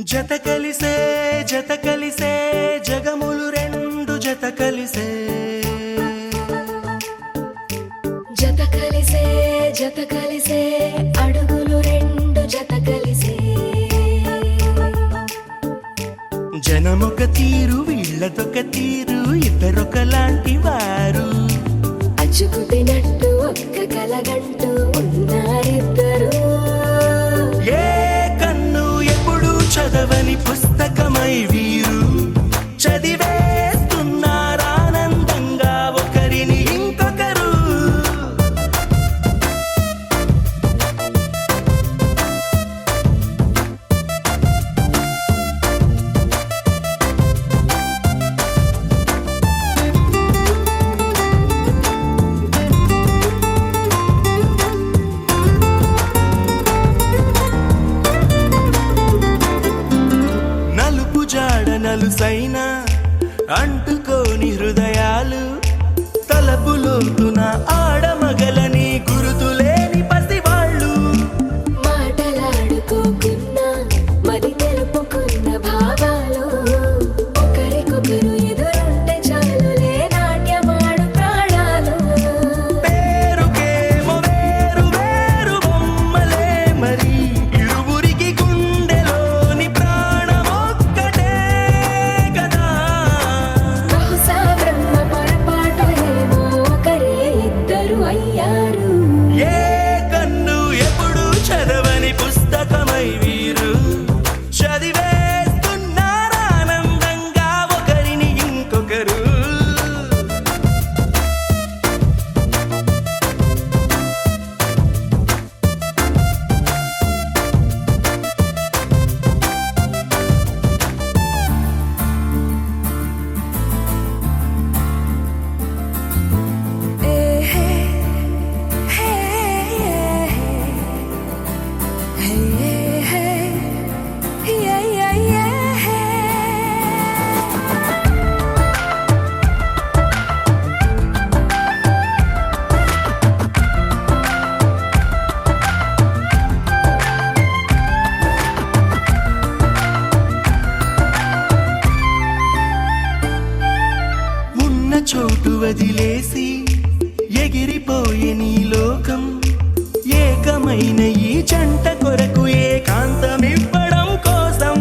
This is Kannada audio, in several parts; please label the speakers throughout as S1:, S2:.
S1: జత కలిసే జగములు రెండు జత కలిసే అడుగులు రెండు జత కలిసే జనమొక తీరు వీళ్ళదొక తీరు ఇద్దరొకలాంటి వారు
S2: అచ్చుకుతినట్టు ఒక్క కలగంటూ ఉన్నారిద్దరు
S1: ఏ కన్ను ఎప్పుడు చదవని పుస్తకమై వీరు చదివేస్తున్నారానందంగా ఒకరిని ఇంకొకరు నలుసైనా అంటుకోని హృదయాలు తలపులోతున ఆడమగలని గురుతులేని పసివాళ్ళు
S2: మాటలాడుకోకున్నా మరి తెలుపుకున్న భావాలు ఒకరికొకరు ఎదురుంటే చాలులే నాట్యమాడు ప్రాణాలు
S1: పేరుకేమో వేరు వేరు బొమ్మలే మరి ఇరువురికి గుండెలోని ప్రాణమొక్కటే కదా
S2: బహుశా బ్రహ్మ పొరపాటు ఏమో ఒకరే ఇద్దరు అయ్యారు
S1: ఏ కన్ను ఎప్పుడు చదవని పుస్తకమై వీరు చదివేస్తున్నారానందంగా ఒకరిని ఇంకొకరు ఉన్న చోటు వదిలేసి ఎగిరిపోయే నీ లోకం ఏకమైన ఈ జంట కొరకు ఏకాంతమివ్వడం కోసం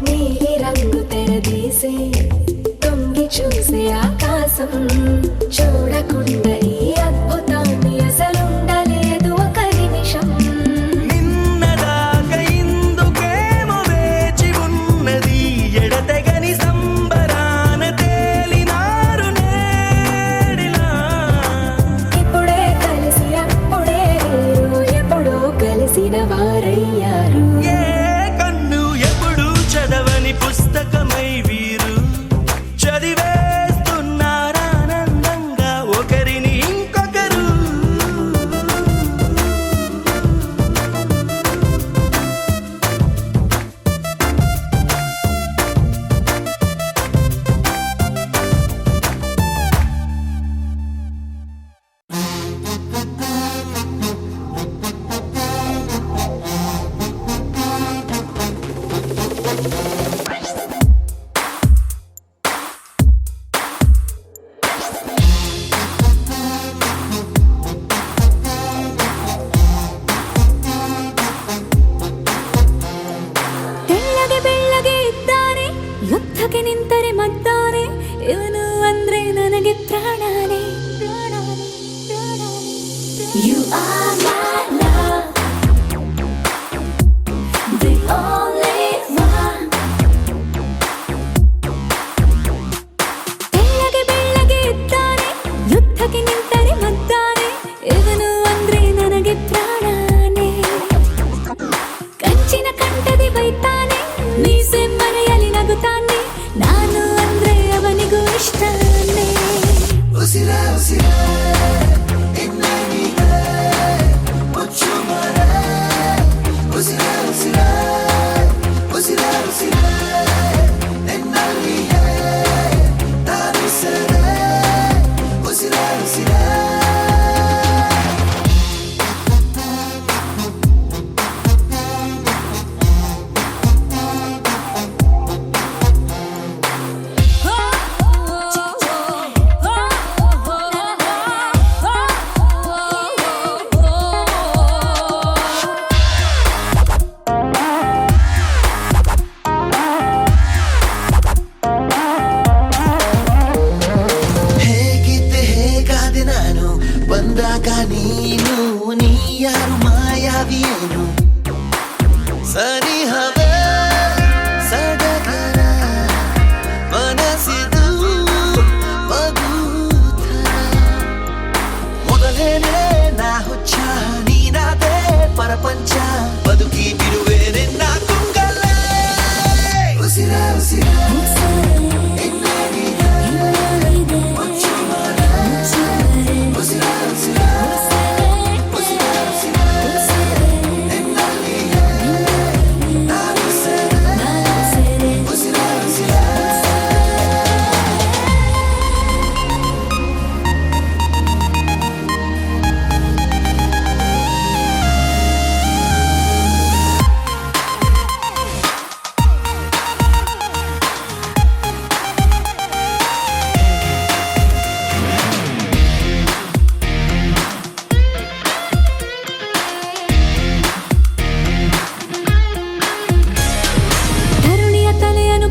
S2: నీలి రంగు తెరదీసే తొంగి చూసే ఆకాశం చూడకుండా ఈ అద్భుతాన్ని అసలుండలేదు ఒక నిమిషం
S1: నిన్నదాకా ఇందుకేమో వేచి ఉన్నది ఎడతెగని సంబరాన తేలినారు నేడిలా
S2: ఇప్పుడే కలిసి అప్పుడే వీరు ఎప్పుడో కలిసిన వారయ్యారు
S1: ఏ కన్ను ఎప్పుడు చదవని పుస్తకమై వీరు చదివేస్తున్నారానందంగా ఒకరిని ఇంకొకరు
S2: ತೆಳ್ಳಗೆ ಬೆಳ್ಳಗೆ ಇದ್ದಾನೆ ಯುದ್ಧಕ್ಕೆ ನಿಂತರೆ ಮದ್ದಾನೆ ಇವನು ಅಂದ್ರೆ ನನಗೆ ಪ್ರಾಣಾನೆ You are my love, the only one. ತೆಳ್ಳಗೆ ಬೆಳ್ಳಗೆ ಇದ್ದಾನೆ ಯುದ್ಧಕ್ಕೆ ನಿಂತರೆ ಮದ್ದಾನೆ ಇವನು ಅಂದ್ರೆ ನನಗೆ ಪ್ರಾಣಾನೆ ಕಂಚಿನ ಕಂಠದಿ ಬೈತಾನೆ ಮೀಸೆ ಮರೆಯಲಿ ನಗುತ್ತಾನೆ ನಾನು ಅಂದ್ರೆ ಅವನಿಗೂ ಇಷ್ಟನೇ
S1: ಉಸಿರ ಉಸಿರ
S3: ನೀ ಯಾರು ಮಾಯಾವಿಯೇನು ಸನಿಹವೇ ಸಡಗರ ಮನಸ್ಸಿದು ಮಗುಥರ ಮೊದಲೇನೆ ನಾ ಹುಚ್ಚ ನೀನಾದೆ ಪರಪಂಚ ಬದುಕಿ ಬಿಡುವೆ ನಿನ್ನ ಕುಂಗಲೇ ಉಸಿರ ಉಸಿರ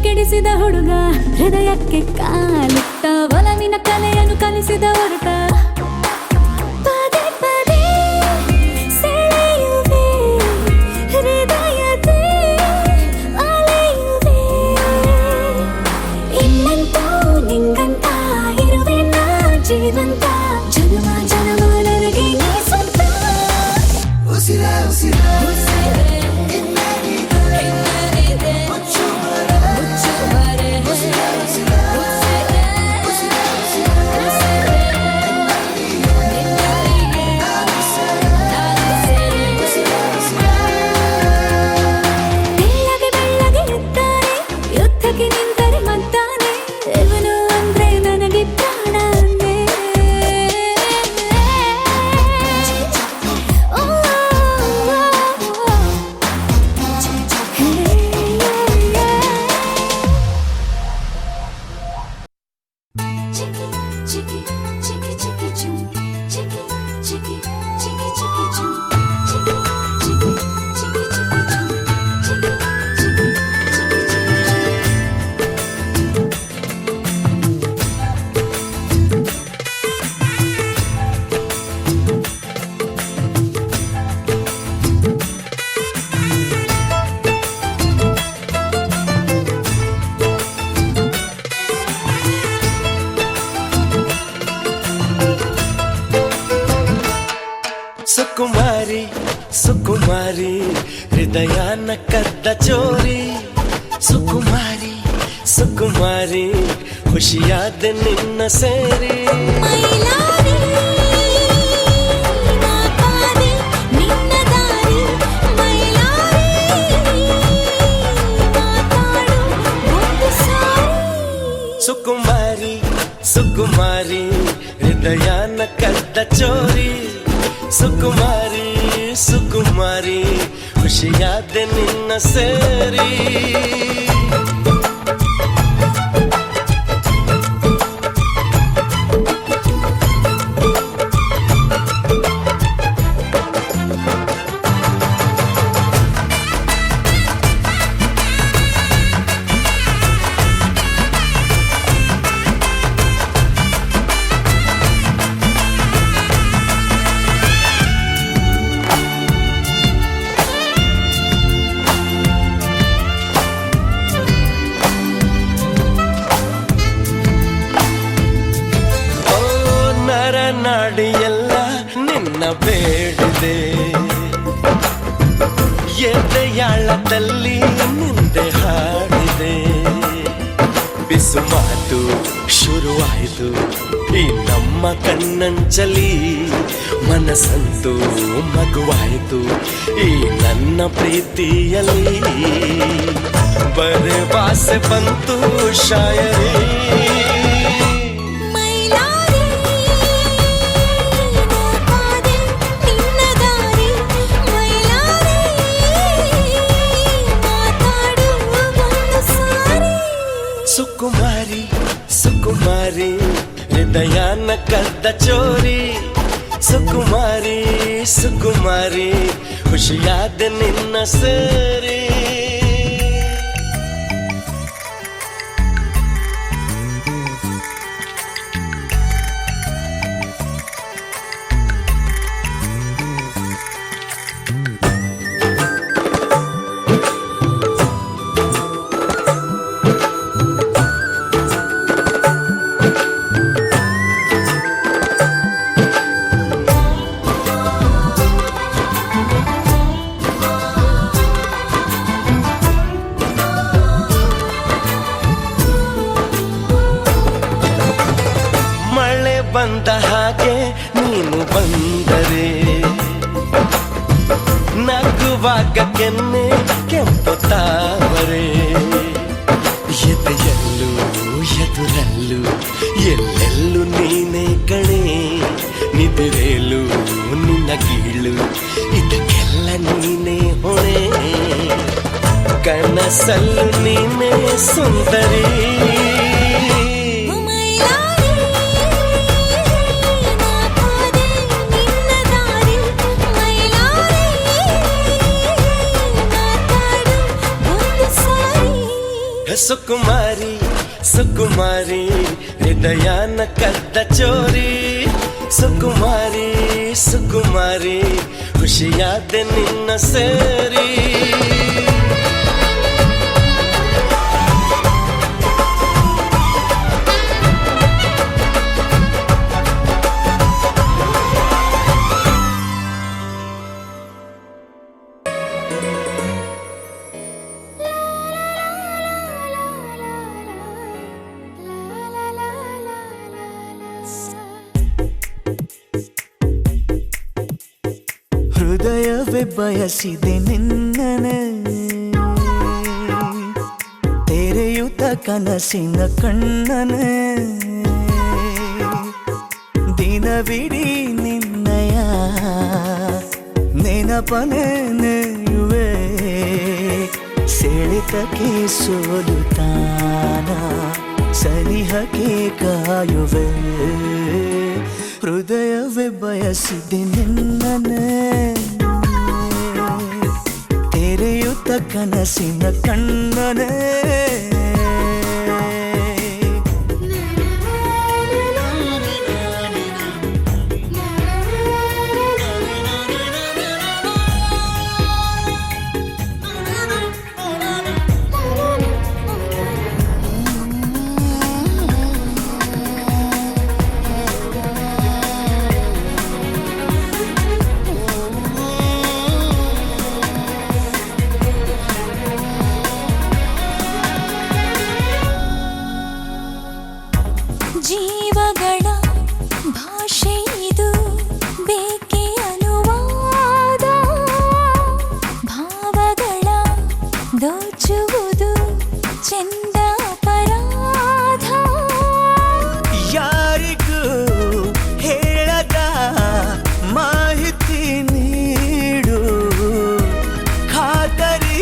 S2: ಕೆಡಿಸಿದ ಹುಡುಗ ಹೃದಯಕ್ಕೆ ಕಾಲಿಟ್ಟ ಒಲವಿನ ಕಲೆಯನ್ನು ಕಲಿಸಿದ ಹೊರಟ ಪದೇ ಪದೇ ಸೆಳೆಯುವೆ ಹೃದಯದೇ ಅಲೆಯುವೆ ಇನ್ನಂತೂ ನಿಂಗಂತ ಇರುವೆ ನಾ ಜೀವಂತ ಜನ್ಮ ಜನ್ಮ ನನಗೆ ನೀ ಸ್ವಂತ
S3: ಉಸಿರ ಉಸಿರ
S1: ಸುಕುಮಾರಿ ಸುಕುಮಾರಿ ಹೃದಯನ ಕದ್ದ ಚೋರಿ ಸುಕುಮಾರಿ ಸುಕುಮಾರಿ ಖುಷಿಯಾದ ನಿನ್ನ ಸೇರಿ
S2: ಮೈಲಾರಿ ಮಾತಾಡಿ ನಿನ್ನ ದಾರಿ ಮೈಲಾರಿ ಮಾತಾಡು ಒಂದು ಸಾರಿ
S1: ಸುಕುಮಾರಿ ಸುಕುಮಾರಿ ಹೃದಯನ ಕದ್ದ ಚೋರಿ ಸುಕುಮಾರಿ ಸುಕುಮಾರಿ ಖುಷಿಯಾದ ನಿನ್ನ ಸೇರಿ ನಾಡಿಯೆಲ್ಲ ನಿನ್ನ ಬೇಡಿದೆ ಎದೆಯಾಳದಲ್ಲಿ ನಿಂದೆ ಹಾಡಿದೆ ಬಿಸು ಮಾತು ಶುರುವಾಯಿತು ಈ ನಮ್ಮ ಕಣ್ಣಂಚಲಿ ಮನಸ್ಸಂತೂ ಮಗುವಾಯಿತು ಈ ನನ್ನ ಪ್ರೀತಿಯಲ್ಲಿ ಬರವಾಸೆ ಬಂತು ಶಾಯರಿ ಸುಕುಮಾರಿ ಸುಕುಮಾರಿ ಹೃದಯನ ಕದ್ದ ಚೋರಿ ಸುಕುಮಾರಿ ಸುಕುಮಾರಿ ಖುಷಿಯಾದ ನಿನ್ನ ಸೇರಿ ನಗುವಾಗ ಕೆನ್ನೆ ಕೆಂಪು ತಾವರೆ ಎದೆಯಲ್ಲೂ ಎದುರಲ್ಲೂ ಎಲ್ಲೆಲ್ಲೂ ನೀನೇ ಕಣೆ ನಿದಿರೇಲು ನಿನ್ನ ಗೀಳು ಇದಕ್ಕೆಲ್ಲ ನೀನೇ ಹೊಣೆ ಕನಸಲ್ಲೂ ನೀನೇ ಸುಂದರಿ ಸುಕುಮಾರಿ ಸುಕುಮಾರಿ ಹೃದಯನ ಕದ್ದ ಚೋರಿ ಸುಕುಮಾರಿ ಸುಕುಮಾರಿ ಖುಷಿಯಾದ ನಿನ್ನ ಸೇರಿ
S3: ಹೃದಯವೇ ಬಯಸಿದೆ ನಿನ್ನನೆ ತೆರೆಯುತ್ತ ಕನಸಿನ ಕಣ್ಣನೆ ದಿನವಿಡೀ ನಿನ್ನಯ ನೆನಪನೆ ನೆಯುವೆ ಸೆಳೆತಕ್ಕೆ ಸೋಲುತ್ತಾನ ಸನಿಹಕ್ಕೆ ಕಾಯುವೆ ಹೃದಯವೇ ಬಯಸಿದೆ ನಿನ್ನನೆ ತೆರೆಯುತ್ತ ಕನಸಿನ ಕಣ್ಣನೆ
S2: ಜೀವಗಳ ಭಾಷೆ ಇದು ಬೇಕೆ ಅನುವಾದ ಭಾವಗಳ ದೋಚುವುದು ಚೆಂದ ಅಪರಾಧ
S3: ಯಾರಿಗೂ ಹೇಳದ ಮಾಹಿತಿ ನೀಡು ಖಾತರಿ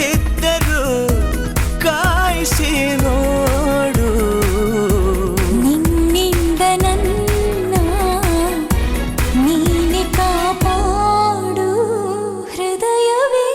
S3: ಇದ್ದರೂ ಕಾಯಿಸಿ ನೋಡು
S2: ನಿನ್ನಿಂದ ನನ್ನ ನೀನೆ ಕಾಪಾಡು ಹೃದಯವೇ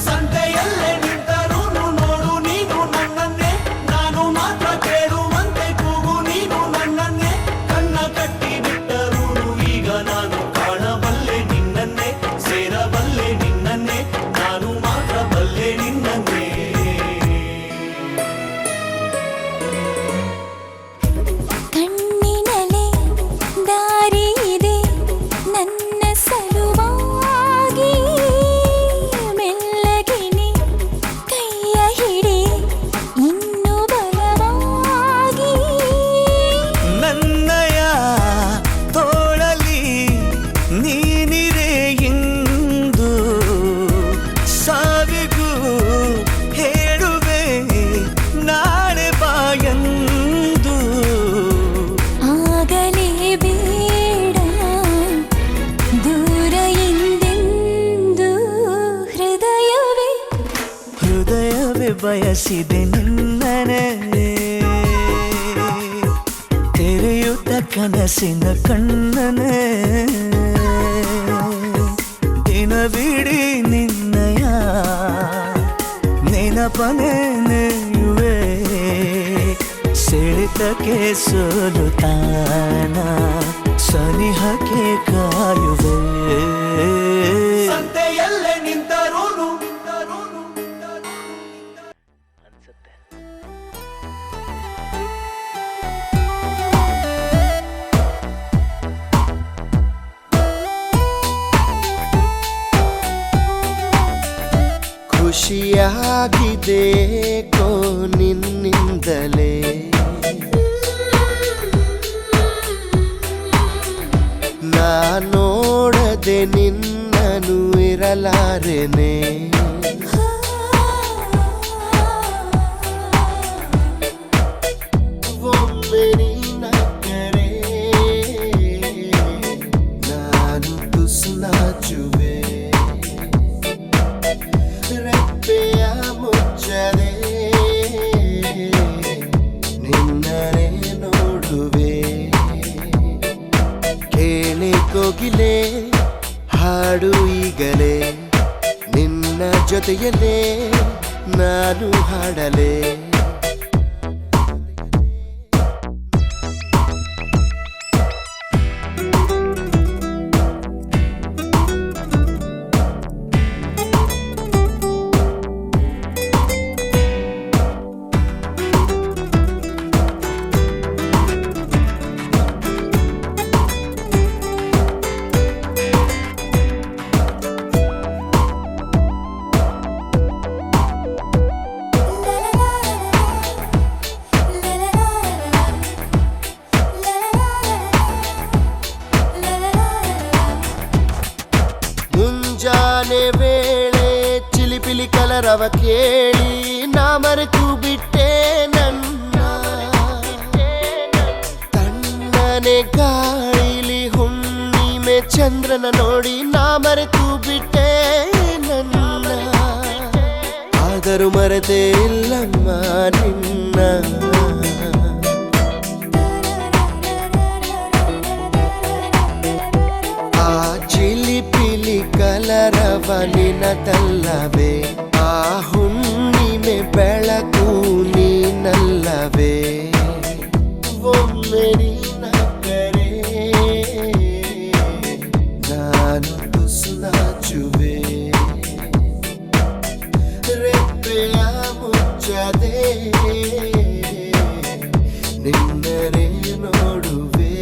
S3: ಸಂತೆಯಲ್ಲೇ ನಿಂತರೂನು ನೋಡು ನೀನು ನನ್ನನ್ನೇ ನಾನು ಮಾತ್ರ ಕೇಳುವಂತೆ ಕೂಗು ನೀನು ನನ್ನನ್ನೇ ಕಣ್ಣ ಕಟ್ಟಿ ಬಿಟ್ಟರೂನು ಈಗ ನಾನು ಕಾಣಬಲ್ಲೆ ನಿನ್ನನ್ನೇ ಸೇರಬಲ್ಲೆ ನಿನ್ನನ್ನೇ ನಾನು ಮಾತ್ರ ಬಲ್ಲೆ ನಿನ್ನನ್ನೇ
S2: ಕಣ್ಣಿನಲೆ ದಾರಿ ಇದೆ ನನ್ನ ಸಲುವಾಗಿ ಮೆಲ್ಲಗಿನಿ ಕೈಯ ಹಿಡಿ ಇನ್ನು ಬಲವಾಗಿ
S3: ನನ್ನಯ ತೋಳಲಿ ನೀನಿರೆ ಇಂದು ಸಾವಿಗೂ ಹೇಳುವೆ ನಾಳೆ ಬಾಯಂದು
S2: ಆಗಲೇ ಬೇಡ ದೂರ ಎಂದೆಂದು ಹೃದಯವೇ
S3: ಹೃದಯವೇ ಬಯಸಿದೆ ನಿನ್ನನೆ ತೆರೆಯುತ್ತ ಕನಸಿನ ಕಣ್ಣನೆ ದಿನವಿಡೀ ನಿನ್ನಯ ನೆನಪನೆ ನೆಯುವೆ ಸೆಳೆತಕ್ಕೆ ಸೋಲುತ್ತಾನ ಸನಿಹಕ್ಕೆ ಕಾಯುವೆ ಸಂತೆಯಲ್ಲೇ ನಿಂತರೂನು
S1: ಖುಷಿಯ ಹೀಗಾಗಿದೇಕೋ ನಿನ್ನಿಂದಲೇ ನಾ ನೋಡದೆ ನಿನ್ನನು ಇರಲಾರೆನೆ ಒಮ್ಮೆ ನಿನ್ನ ಕರೆ ನಾನು ತುಸು ನಾಚುವೆ ರೆಪ್ಪೆಯ ಮುಚ್ಚದೆ ನಿನ್ನನೆ ನೋಡುವೆ ಕೇಳಿ ಕೋಗಿಲೆ ಹಾಡು ಈಗಲೇ ನಿನ್ನ ಜೊತೆಯಲ್ಲೇ ನಾನು ಹಾಡಲೇ ಮುಂಜಾನೆ ವೇಳೆ ಚಿಲಿಪಿಲಿ ಕಲರವ ಕೇಳಿ ನಾ ಮರೆತು ಬಿಟ್ಟೆ ನನ್ನ ತಣ್ಣನೆ ಗಾಳಿಲಿ ಹುಣ್ಣಿಮೆ ಚಂದ್ರನ ನೋಡಿ ನಾ ಮರೆತು ಬಿಟ್ಟೆ ನನ್ನ ಆದರೂ ಮರೆತೇ ಇಲ್ಲಮ್ಮ ನಿನ್ನ ಚಿಲಿಪಿಲಿ ಕಲರವ ನಿನದಲ್ಲವೇ ಆ ಹುಣ್ಣಿಮೆ ಬೆಳಕು ನೀನಲ್ಲವೇ ಒಮ್ಮೆ ನಿನ್ನ ಕರೆ ನಾನು ತುಸು ನಾಚುವೆ ರೆಪ್ಪೆಯ ಮುಚ್ಚದೆ ನಿನ್ನರೆ ನೋಡುವೆ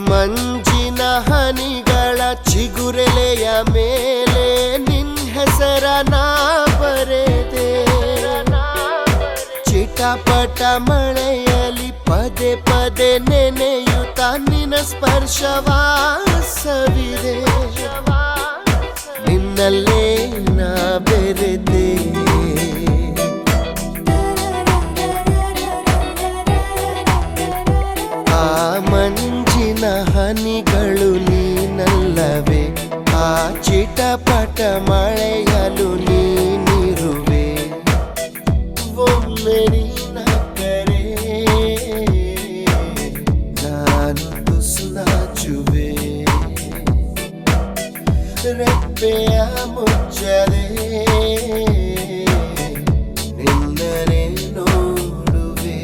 S1: ಮಂಜಿನ ಹನಿಗಳ ಚಿಗುರೆಲೆಯ ಮೇಲೆ ನಿನ್ ಹೆಸರ ನಾ ಬರೆದೆ ಚಿಟಪಟ ಮಳೆಯಲಿ ಪದೇ ಪದೇ ನೆನೆಯುತ್ತ ನಿನ್ನ ಸ್ಪರ್ಶವಾಸವಿದೆ ನಿನ್ನಲ್ಲೇ ನಾ ಬೆರೆದೆ ಆ ಮಂಜಿನ ಹನಿಗಳು ನೀನಲ್ಲವೇ ಆ ಚಿಟಪಟ ಮಳೆಯಲು ನೀನಿರುವೆ ಒಮ್ಮೆ ನಿನ್ನ ಕರೆ ನಾನು ತುಸು ನಾಚುವೆ ರೆಪ್ಪೆಯ ಮುಚ್ಚದೆ ನಿನ್ನನೆ ನೋಡುವೆ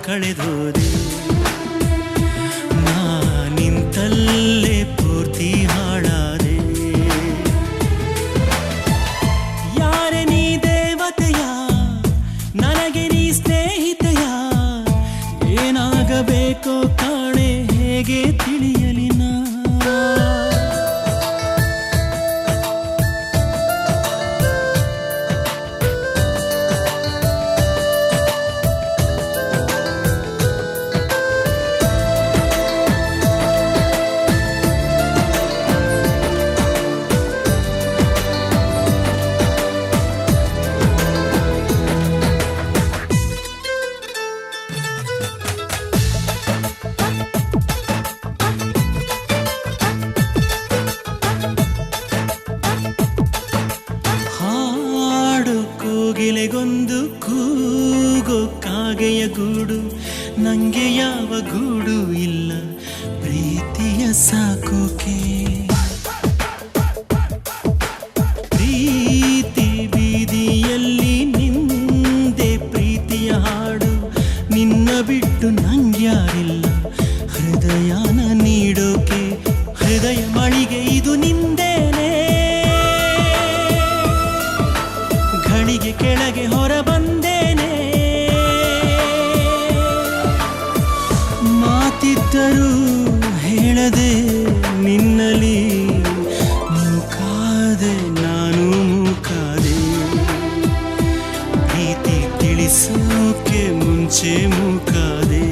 S3: ಕಳೆದೋದೆ ನಾನಿಂತಲ್ಲೇ ಪೂರ್ತಿ ಹಾಳಾದೆ ಹೇಗೆ ತಿಳಿಯಲಿ ನಾ ಕೋಗಿಲೆಗೊಂದು ಕೂಗೋ ಕಾಗೆಯ ಗೂಡು ನಂಗೆ ಯಾವ ಗೂಡು ಇಲ್ಲ ಪ್ರೀತಿಯ ಸಾಕೋಕೆ ಪ್ರೀತಿ ಬೀದಿಯಲ್ಲಿ ನಿಂದೆ ಪ್ರೀತಿಯ ಹಾಡು ನಿನ್ನ ಬಿಟ್ಟು ನಂಗ್ಯಾರಿಲ್ಲ ಹೃದಯನ ನೀಡೋಕೆ ಹೃದಯ ಮಳಿಗೆ ಇದು ನಿಂದೇನೆ ಘಳಿಗೆ ಕೆಳಗೆ ಹೊರ ಬಂದೇನೆ ಮಾತಿದ್ದರೂ ಹೇಳದೆ ನಿನ್ನಲಿ ಮೂಕಾದೆ ನಾನು ಮೂಕಾದೆ ಪ್ರೀತಿ ತಿಳಿಸೋಕೆ ಮುಂಚೆ ಮೂಕಾದೆ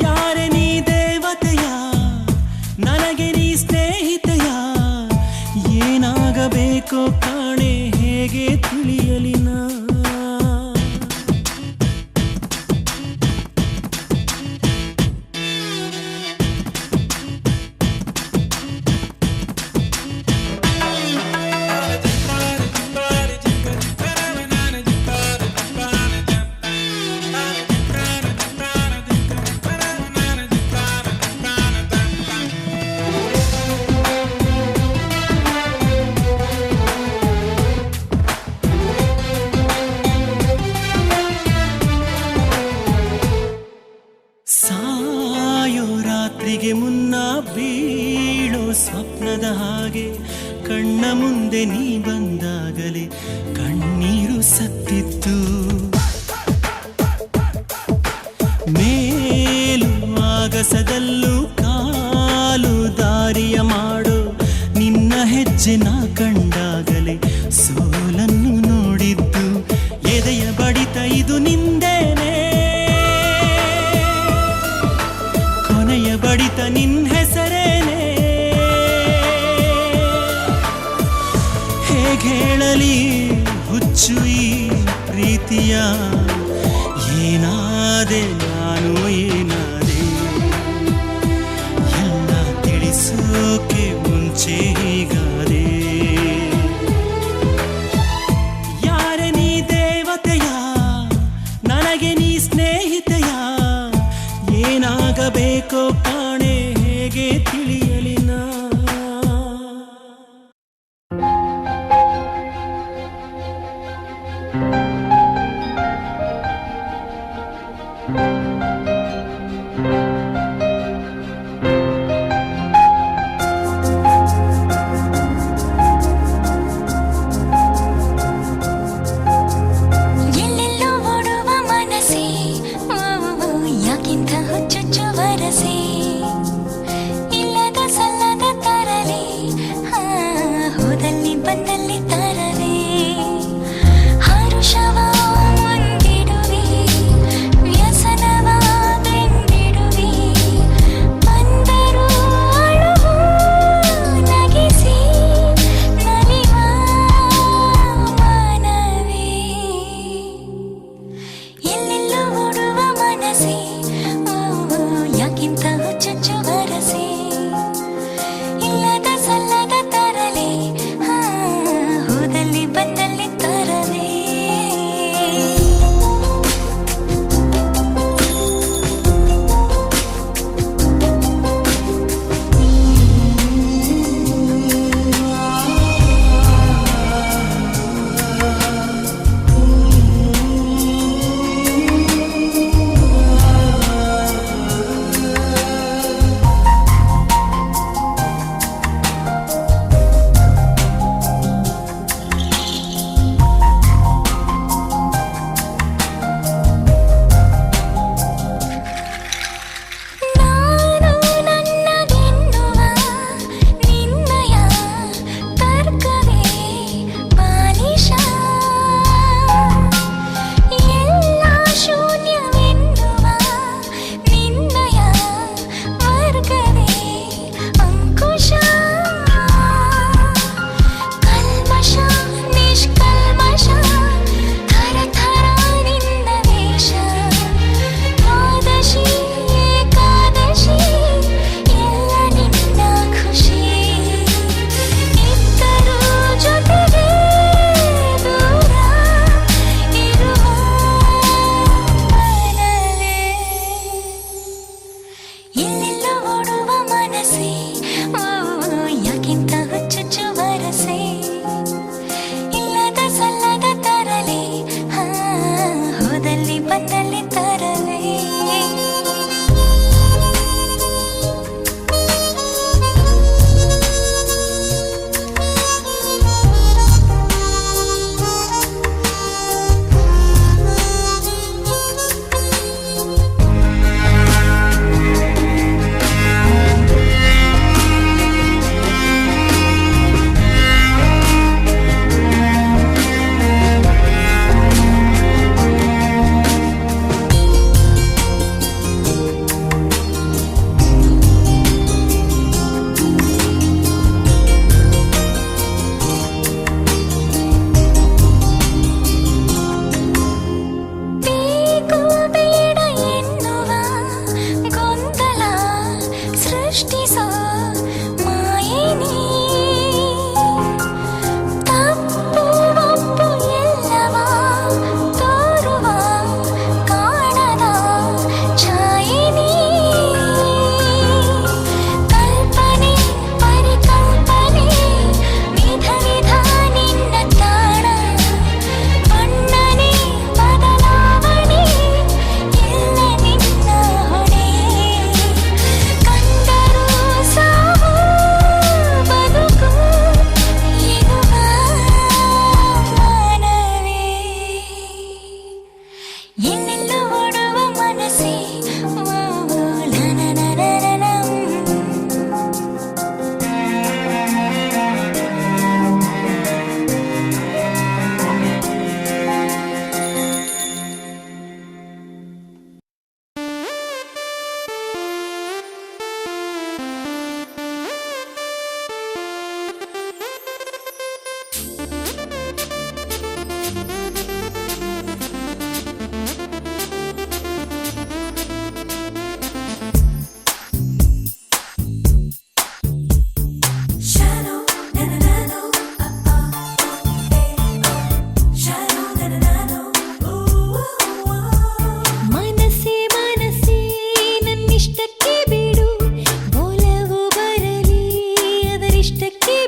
S3: ಯಾರೆ ನೀ ದೇವತೆಯ ನನಗೆ ನೀ ಸ್ನೇಹಿತೆಯ ಏನಾಗಬೇಕೋ ಕಾಣೆ ಹೇಗೆ ತಿಳಿಯಲಿ ನಾ ಸಾಯೋ ರಾತ್ರಿಗೆ ಮುನ್ನ ಬೀಳೋ ಸ್ವಪ್ನದ ಹಾಗೆ ಕಣ್ಣ ಮುಂದೆ ನೀ ಬಂದಾಗಲೇ ಕಣ್ಣೀರು ಸತ್ತಿತ್ತು ಮೇಲು ಆಗಸದಲ್ಲೂ ಕಾಲು ದಾರಿಯ ಮಾಡೋ ನಿನ್ನ ಹೆಜ್ಜೆ ನಾ ಕಂಡಾಗಲೇ ಸೋಲನ್ನು ನೋಡಿದ್ದು ಎದೆಯ ಬಡಿತ ಇದು ನಿಂದೇನೆ ಬಡಿತ ನಿನ್ ಹೆಸರೇನೆ ಹೇಗೆ ಹೇಳಲಿ ಹುಚ್ಚು ಈ ಪ್ರೀತಿಯ ಏನಾದೆ ನಾನು ಏನಾದೆ ಎಲ್ಲ ತಿಳಿಸೋಕೆ ಮುಂಚೆ ಹೀಗಾದೆ ಯಾರೆ ನೀ ದೇವತೆಯ ನನಗೆ ನೀ ಸ್ನೇಹಿತೆಯ ಏನಾಗಬೇಕೋ ಕಾಣೆ ಹೇಗೆ ತಿಳಿಯಲಿ ನಾ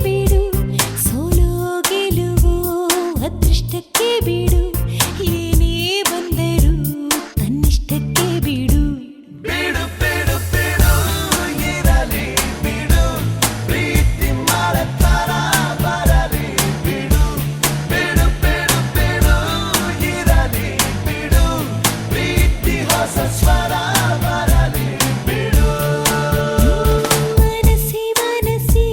S2: ಬಿಡು ಸೋಲೋ ಗೆಲುವೋ ಅದೃಷ್ಟಕ್ಕೆ ಬಿಡು ಏನೇ ಬಂದರು ತನ್ನಿಷ್ಟಕ್ಕೆ ಬಿಡು
S3: ಬಿಡು ಬಿಡು ಬಿಡು ಇರಲಿ ಬಿಡು ಪ್ರೀತಿ ಮಾಡತಾರ ಬರಲಿ ಬಿಡು ಬಿಡು ಬಿಡು ಬಿಡು ಇರಲಿ ಬಿಡು ಪ್ರೀತಿ ಹೊಸ ಸ್ವರ ಬರಲಿ ಬಿಡು
S2: ಮನಸ್ಸಿ ಮನಸ್ಸಿ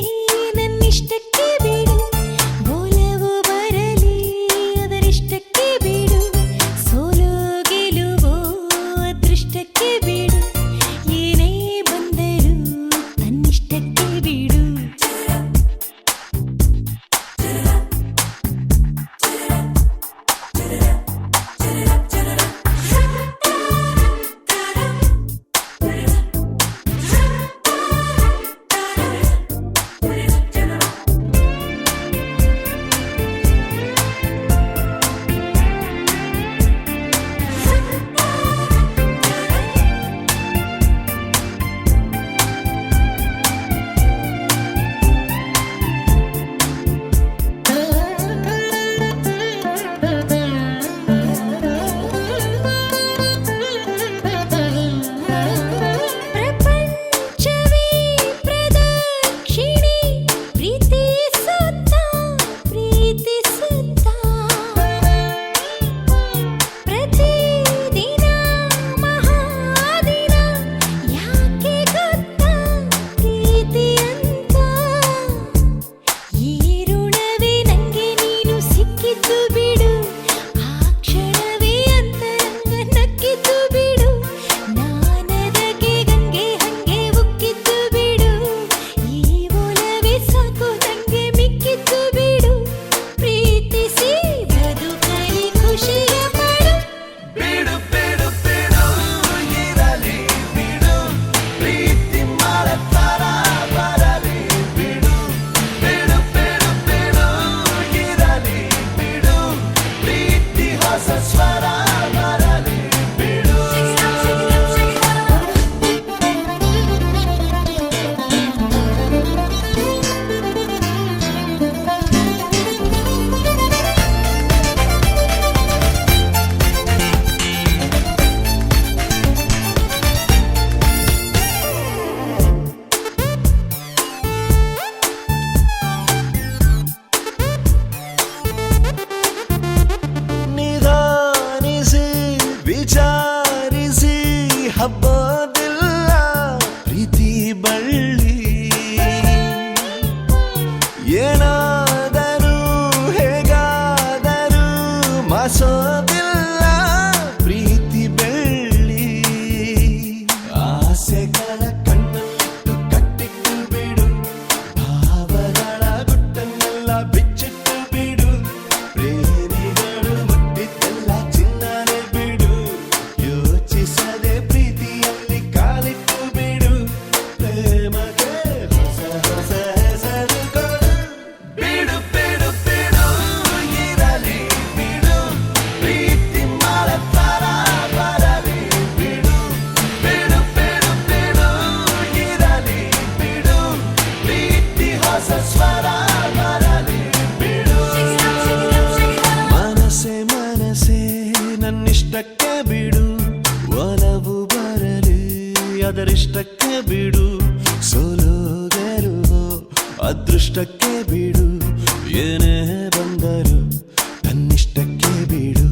S2: ನನ್ನಿಷ್ಟಕ್ಕೆ ಬಿಡು ಬೋಲವು ಬರಲಿ ಅದರಿಷ್ಟಕ್ಕೆ ಬಿಡು ಸೋಲೋ ಗೆಲುವೋ ಅದೃಷ್ಟಕ್ಕೆ ಬಿಡು ಏನೇ ಬಂದರು ತನ್ನಿಷ್ಟಕ್ಕೆ ಬಿಡು ಪ್ರಪಂಚವೇ ಪ್ರದಕ್ಷಿಣೆ ಪ್ರೀತಿಸುತ್ತಾ ಪ್ರೀತಿಸುತ್ತಾ ಪ್ರತಿದಿನ ಮಹಾದಿನ ಯಾಕೆ ಗೊತ್ತಾ ಪ್ರೀತಿ ಅಂತ ಈ ಋಣವೇ ನಂಗೆ ನೀನು ಸಿಕ್ಕಿದ್ದು ಬಿಡು ಆ ಕ್ಷಣವೇ ಅಂತರಂಗ ನಕ್ಕಿದ್ದು ಬಿಡು ನಾನದಕ್ಕೆ ಗಂಗೆ ಹಂಗೆ ಉಕ್ಕಿದ್ದು ಬಿಡು ಈ ಒಲವೇ ಸಾಕು ನಂಗೆ ಮಿಕ್ಕಿದ್ದು ಬಿಡು ಪ್ರೀತಿಸಿ ಬದುಕಲಿ ಖುಷಿಯ ಪಡು
S3: ಬಿಡು ಬಿಡು ಬಿಡು ಇರಲಿ ಬಿಡು ಪ್ರೀತಿ ಮಾಡತಾರ ಬರಲಿ ಬಿಡು ಬಿಡು ಬಿಡು ಬಿಡು ಇರಲಿ ಬಿಡು ಪ್ರೀತಿ ಹೊಸ ಸ್ವರ ಬರಲಿ ಬಿಡು ನಿಧಾನಿಸಿ ವಿಚಾರಿಸಿ ಹಬ್ಬದಿಲ್ಲ ಪ್ರೀತಿ ಬಳ್ಳಿ ಏನಾದರೂ ಹೇಗಾದರೂ ಮಾಸೋದಿಲ್ಲ ಪ್ರೀತಿ ಬೆಳ್ಳಿ ಆಸೆಗಳ ಕಣ್ಣಲ್ಲಿಟ್ಟು ಕಟ್ಟಿಟ್ಟು ಬಿಡು ಭಾವಗಳ ಗುಟ್ಟನ್ನೆಲ್ಲ ಬಿಚ್ಚಿಟ್ಟು ಬಿಡು ಪ್ರೇಮಿಗಳು ಮುಟ್ಟಿದ್ದೆಲ್ಲ ಚಿನ್ನನೆ ಬಿಡು ಯೋಚಿಸದೆ ಪ್ರೀತಿಯಲ್ಲಿ ಕಾಲಿಟ್ಟು ಬಿಡು ಪ್ರೇಮಕ್ಕೆ ಹೊಸ ಹೊಸ ಹೆಸರು ಕೊಡು ಬಿಡು ಬಿಡು ಬಿಡು ಇರಲಿ ಬಿಡು ಪ್ರೀತಿ ಮಾಡತಾರ ಬರಲಿ ಬಿಡು ಬಿಡು ಬಿಡು ಬಿಡು ಇರಲಿ ಬಿಡು ಪ್ರೀತಿ ಹೊಸ ಸ್ವರ ಬರಲಿ ಬಿಡು ಮನಸ್ಸೆ ಮನಸ್ಸೆ ನನ್ನಿಷ್ಟಕ್ಕೆ ಬಿಡು ಒಲವು ಬರಲಿ ಅದರಿಷ್ಟಕ್ಕೆ ಬಿಡು ಸೋಲೋ ಗೆಲುವೋ ಅದೃಷ್ಟಕ್ಕೆ ಬಿಡು ಏನೇ ಬಂದರು ತನ್ನಿಷ್ಟಕ್ಕೆ ಬಿಡು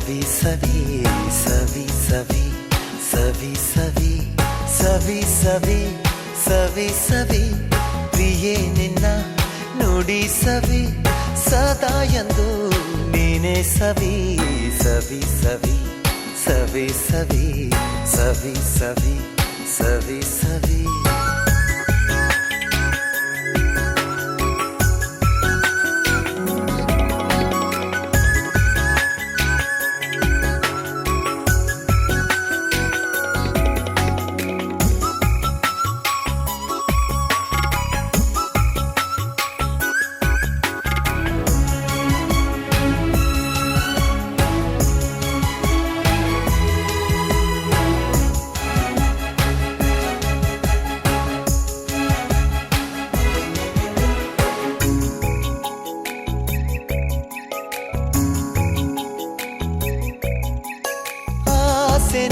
S4: ಸವಿ ಸವಿ ಸವಿ ಸವಿ ಸವಿ ಸವಿ ಸವಿ ಸವಿ ಸವಿ ಸವಿ ಪ್ರಿಯೇ ನಿನ್ನ ನುಡಿ ಸವಿ ಸದಾ ಎಂದು ನೀನೆ ಸವಿ ಸವಿ ಸವಿ ಸವಿ ಸವಿ ಸವಿ ಸವಿ ಸವಿ ಸವಿ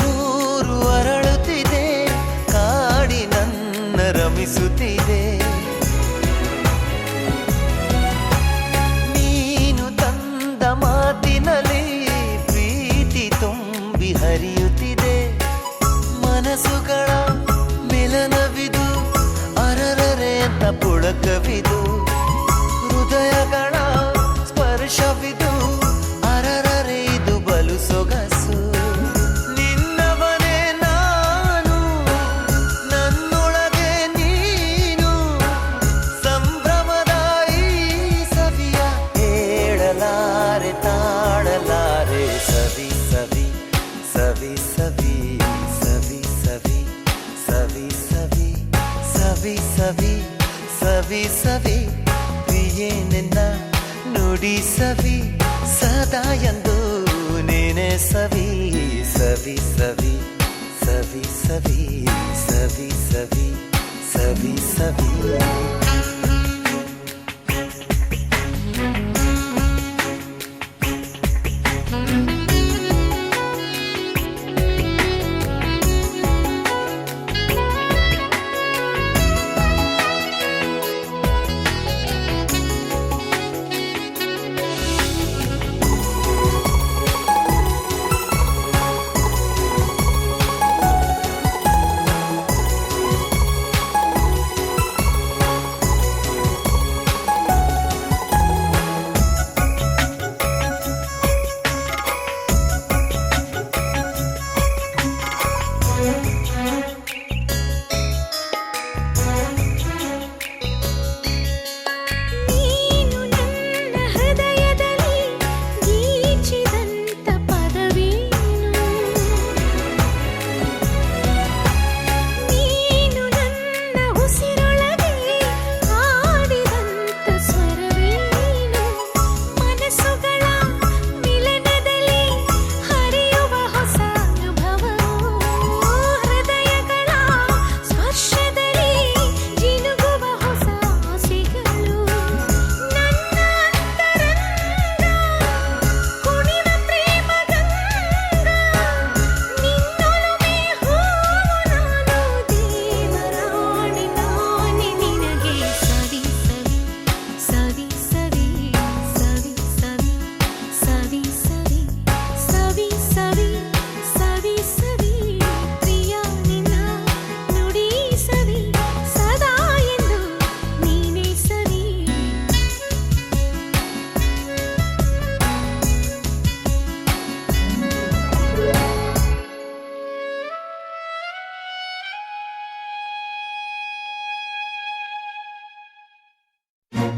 S4: ನೂರು ಅರಳುತ್ತಿದೆ ಕಾಡಿನನ್ನ ರಮಿಸುತ್ತಿದೆ ನೀನು ತಂದ ಮಾತಿನಲ್ಲಿ ಪ್ರೀತಿ ತುಂಬಿ ಹರಿಯುತ್ತಿದೆ ಮನಸ್ಸುಗಳ ಮಿಲನವಿದು ಅರರರೆ ಅಂತ ಪುಳಕವಿದು ಹೃದಯಗಳ ಸ್ಪರ್ಶವಿದು ಅರರರೆ ಇದು ಬಲು ಸೊಗಸು ಸವಿ ಸವಿ ಸವಿ ಪ್ರಿಯೇ ನಿನ್ನ ನುಡಿ ಸವಿ ಸದಾ ಎಂದು ನೀನೆ ಸವಿ ಸವಿ ಸವಿ ಸವಿ ಸವಿ ಸವಿ ಸವಿ ಸವಿ ಸವಿ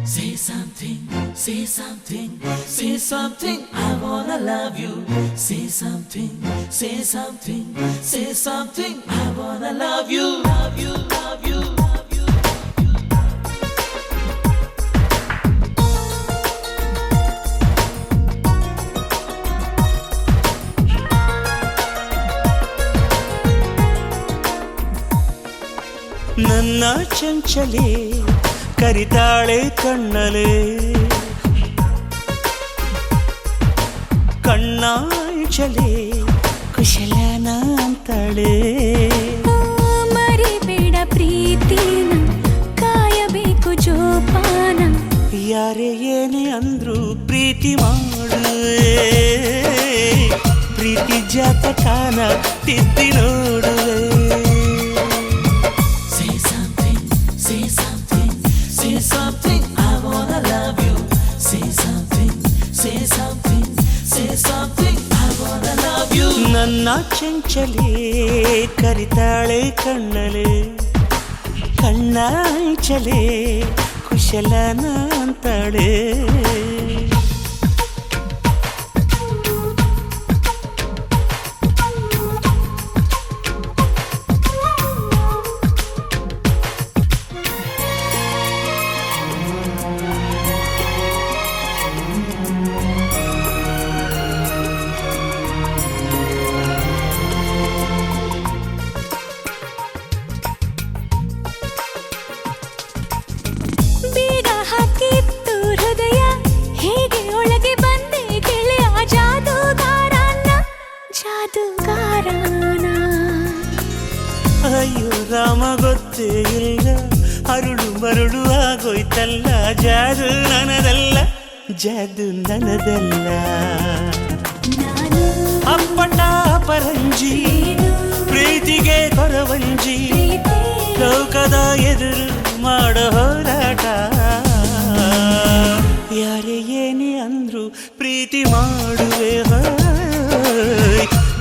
S3: Say something, say something, say something, I wanna love you. Say something, say something, say something, I wanna love you. Love you, love you, love you.
S5: ನನ್ನ ಚಂಚಲೆ ಕರಿತಾಳೆ ಕಣ್ಣಲೆ ಕಣ್ಣಾಂಚಲೆ ಕುಶಲನ ಅಂತಾಳೆ
S2: ಮರಿಬೇಡ ಪ್ರೀತಿನ ಕಾಯಬೇಕು ಜೋಪಾನ
S5: ಯಾರೇ ಏನೇ ಅಂದ್ರು ಪ್ರೀತಿ ಮಾಡುವೆ ಪ್ರೀತಿ ಜಾತಕಾನ ತಿದ್ದಿ ನೋಡುವೆ.
S3: Say something, say something, say something, I wanna love you. Say something, say something, say something, I wanna love you.
S5: ನನ್ನ ಚಂಚಲೆ ಕರಿತಾಳೆ ಕಣ್ಣಲೆ, ಕಣ್ಣಾಂಚಲೆ ಕುಶಲನ ಅಂತಾಳೆ.
S2: ಬೀಗ ಹಾಕಿತ್ತು ಹೃದಯ, ಹೇಗೆ ಒಳಗೆ ಬಂದೆ ಗೆಳೆಯ ಜಾದೂಗಾರನ ಜಾದೂಗಾರನ.
S5: ಅಯ್ಯೋ ರಾಮ ಗೊತ್ತೇ ಇಲ್ಲ, ಅರುಳು ಮರುಳು ಆಗೋಯ್ತಲ್ಲ. ಜಾದು ನನದಲ್ಲ, ಜಾದು ನನದಲ್ಲ.
S2: ನಾನು
S5: ಅಪ್ಪಟ ಪರಂಜಿ ಪ್ರೀತಿಗೆ ಕೊರವಂಜಿ, ಲೋಕದ ಎದುರು ಮಾಡೋ ಹೋರಾಟ. ಯಾರೇ ಏನೇ ಅಂದ್ರು ಪ್ರೀತಿ ಮಾಡುವೆ.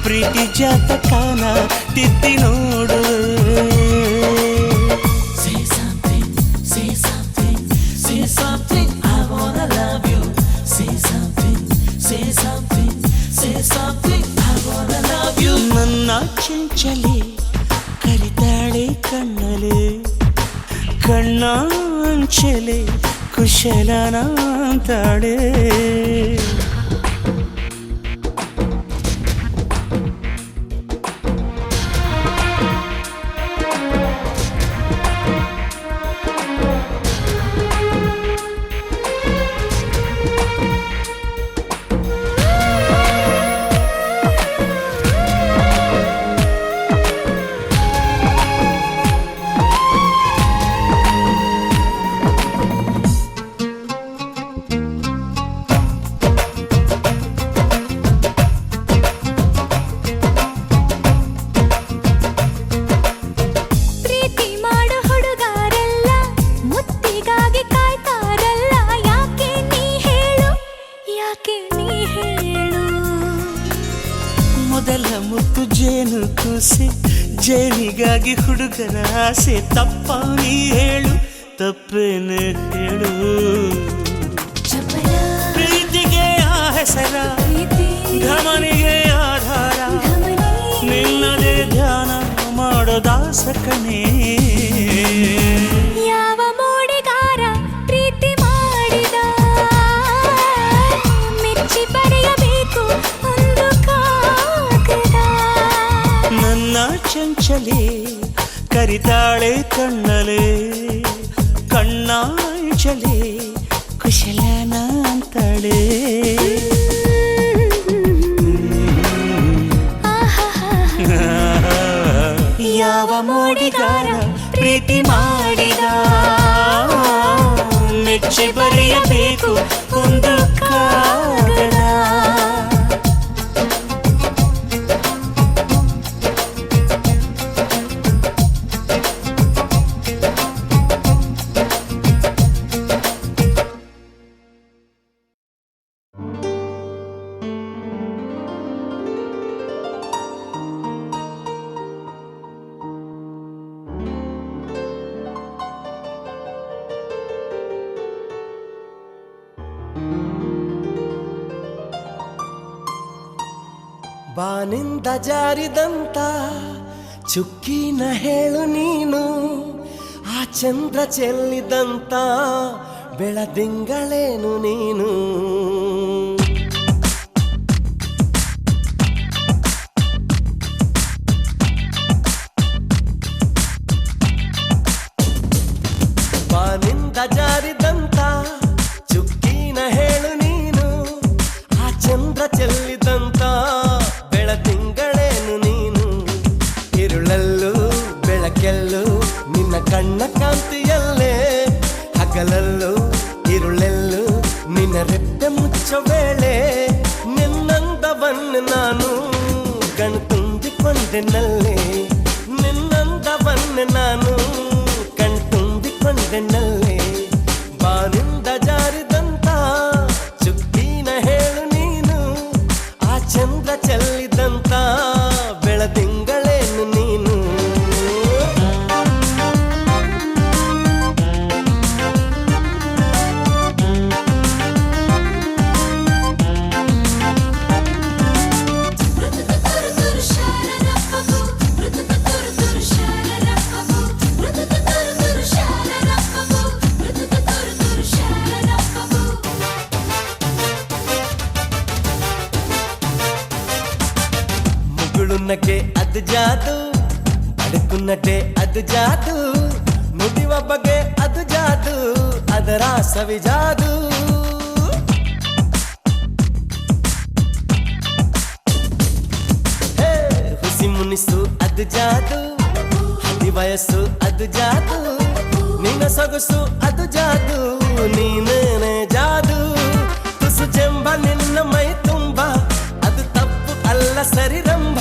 S5: ಪ್ರೀತಿ ಜಾತಕಾನ ತಿದ್ದಿ ನೋಡುವೆ.
S3: Say something, say something, say something, I wanna love you. Say something, say something, say something, I wanna love you.
S5: ನನ್ನ ಚಂಚಲೆ ಕರಿತಾಳೆ ಕಣ್ಣಲೆ, ಕಣ್ಣಾಂಚಲೆ ಕುಶಲನ ಅಂತಾಳೆ.
S2: ಪ್ರೀತಿ ಮಾಡೋ ಹುಡುಗಾರೆಲ್ಲ ಮುತ್ತಿಗಾಗಿ ಕಾಯ್ತಾರಲ್ಲ. ಯಾಕೆ ನೀ ಹೇಳು, ಯಾಕೆ ನೀ ಹೇಳು.
S5: ಮೊದಲ ಮುತ್ತು ಜೇನು ಕೂಸೆ, ಜೇನಿಗಾಗಿ ಹುಡುಗರ ಆಸೆ. ತಪ್ಪ ನೀ ಹೇಳು, ತಪ್ಪೇನು ಹೇಳು.
S2: ಚಪಲ
S5: ಪ್ರೀತಿಗೆ ಆ ಹೆಸರ,
S2: ಪ್ರೀತಿ
S5: ಧಮನಿಗೆ ಆಧಾರ.
S2: ಧಮನಿ
S5: ನಿನ್ನದೇ ಧ್ಯಾನ ಮಾಡೋ ದಾಸಕನೇ.
S2: ಯಾವ ಮೋಡಿಗಾರ ಪ್ರೀತಿ ಮಾಡಿದ, ಮೆಚ್ಚಿ ಬರೆಯಬೇಕು ಒಂದು ಕಾಗದ.
S5: ನನ್ನ ಚಂಚಲೆ ಕರಿತಾಳೆ ಕಣ್ಣಲೆ, ಕಣ್ಣಾಂಚಲೆ ಕುಶಲನ ಅಂತಾಳೆ. ಯಾವ ಮೋಡಿಗಾರ ಪ್ರೀತಿ ಮಾಡಿದ, ಮೆಚ್ಚಿ ಬರೆಯಬೇಕು ಒಂದು ಕಾಗದ.
S1: ಬಾನಿಂದ ಜಾರಿದಂತ ಚುಕ್ಕಿನ ಹೇಳು ನೀನು, ಆ ಚಂದ್ರ ಚೆಲ್ಲಿದಂತ ಬೆಳದಿಂಗಳೇನು ನೀನು. ಬಾನಿಂದ ಜಾರಿದಂತ ಚುಕ್ಕಿನ ಹೇಳು ನೀನು, ಆ ಚಂದ್ರ ಚೆಲ್ಲಿದಂತ ಬೆಳದಿಂಗಳೇನು ನೀನು. ഇരുളಲ್ಲೂ ಬೆಳಕೆಲ್ಲೂ ನಿನ್ನ ಕಣ್ಣ ಕಾಂತಿಯಲ್ಲೇ, ಹಗಲಲ್ಲೂ ഇരുಳೆಲ್ಲೂ ನಿನ್ನ ರೆಪ್ಪೆ ಮುಚ್ಚೋ ವೇಳೆ ನಿನ್ನಂದವನ್ನು ನಾನು ತುಂಬಿಕೊಂಡೆನಲ್ಲೇ ನಿನ್ನಂದವನ್ನೇ ನಾನು ಕಣ್ತುಂಬಿಕೊಂಡೆನಲ್ಲೇ ಬಾನಿಂದ ಜಾರಿದಂತ ಚುಕ್ಕಿನ ಹೇಳು ನೀನು ಆ ಚಂದ್ರ ಚೆಲ್ಲಿದಂತ ಬೆಳದಿಂಗಳೇನು ನೀನು ಮುಗುಳುನಗೆ ಅದು ಜಾದು ಬಡುಕುನಟೆ ಅದು ಜಾದು ನುಡಿವ ಬಗೆ ಅದು ಜಾದು ಅದರ ಸವಿ ಜಾದು ಹೇ, ಹುಸಿ ಮುನಿಸು ಅದು ಜಾದು ಹದಿ ವಯಸ್ಸು ಅದು ಜಾದು ನಿನ್ನ ಸೊಗಸು ಅದು ಜಾದು ನೀನೇನೆ ಜಾದು ತುಸು ಜಂಬ ನಿನ್ನ ಮೈ ತುಂಬ ಅದು ತಪ್ಪು ಅಲ್ಲ ಸರಿ ರಂಭ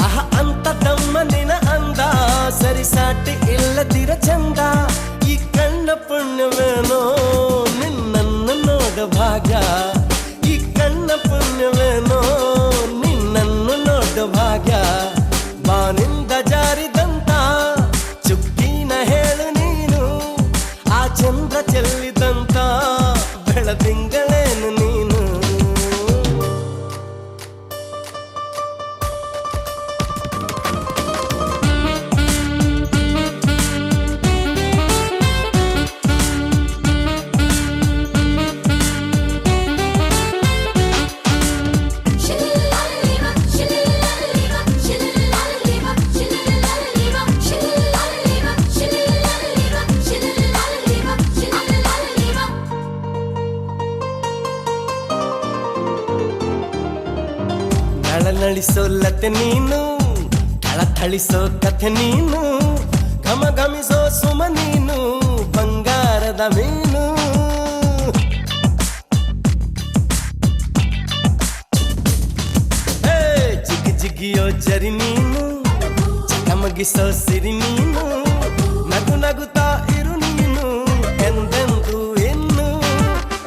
S1: ಅಹ ಅಂತ ತಮ್ಮ ನಿನ ಅಂದ ಸರಿ ಸಾಟಿ ಇಲ್ಲದಿರ ಚಂದ ಈ ಕಣ್ಣ ಪುಣ್ಯವೇನೋ ನಿನ್ನನ್ನು ನೋಡ ಭಾಗ್ಯ ಈ ಕಣ್ಣ ಪುಣ್ಯವೇನೋ ನಿನ್ನನ್ನು ನೋಡ ಭಾಗ್ಯ ಬಾನಿಂದ ಜಾರಿದಂತ ಚುಕ್ಕಿನ ಹೇಳು ನೀನು ಆ ಚಂದ್ರ ಚೆಲ್ಲಿದಂತ ಬೆಳದಿಂಗಳೇನು ನೀನು ನಳನಳಿಸೋ ಲತೆ ನೀನು ಥಳಥಳಿಸೋ ಕಥೆ ನೀನು ಘಮ ಘಮಿಸೋ ಸುಮ ನೀನು ಬಂಗಾರದ ಮೀನು ಹೇ, ಜಿಗಿ ಜಿಗಿಯೋ ಜರಿ ನೀನು ಚಕಮಗಿಸೋ ಸಿರಿ ನೀನು ನಗು ನಗುತ್ತಾ ಇರು ನೀನು ಎಂದೆಂದು ಇನ್ನು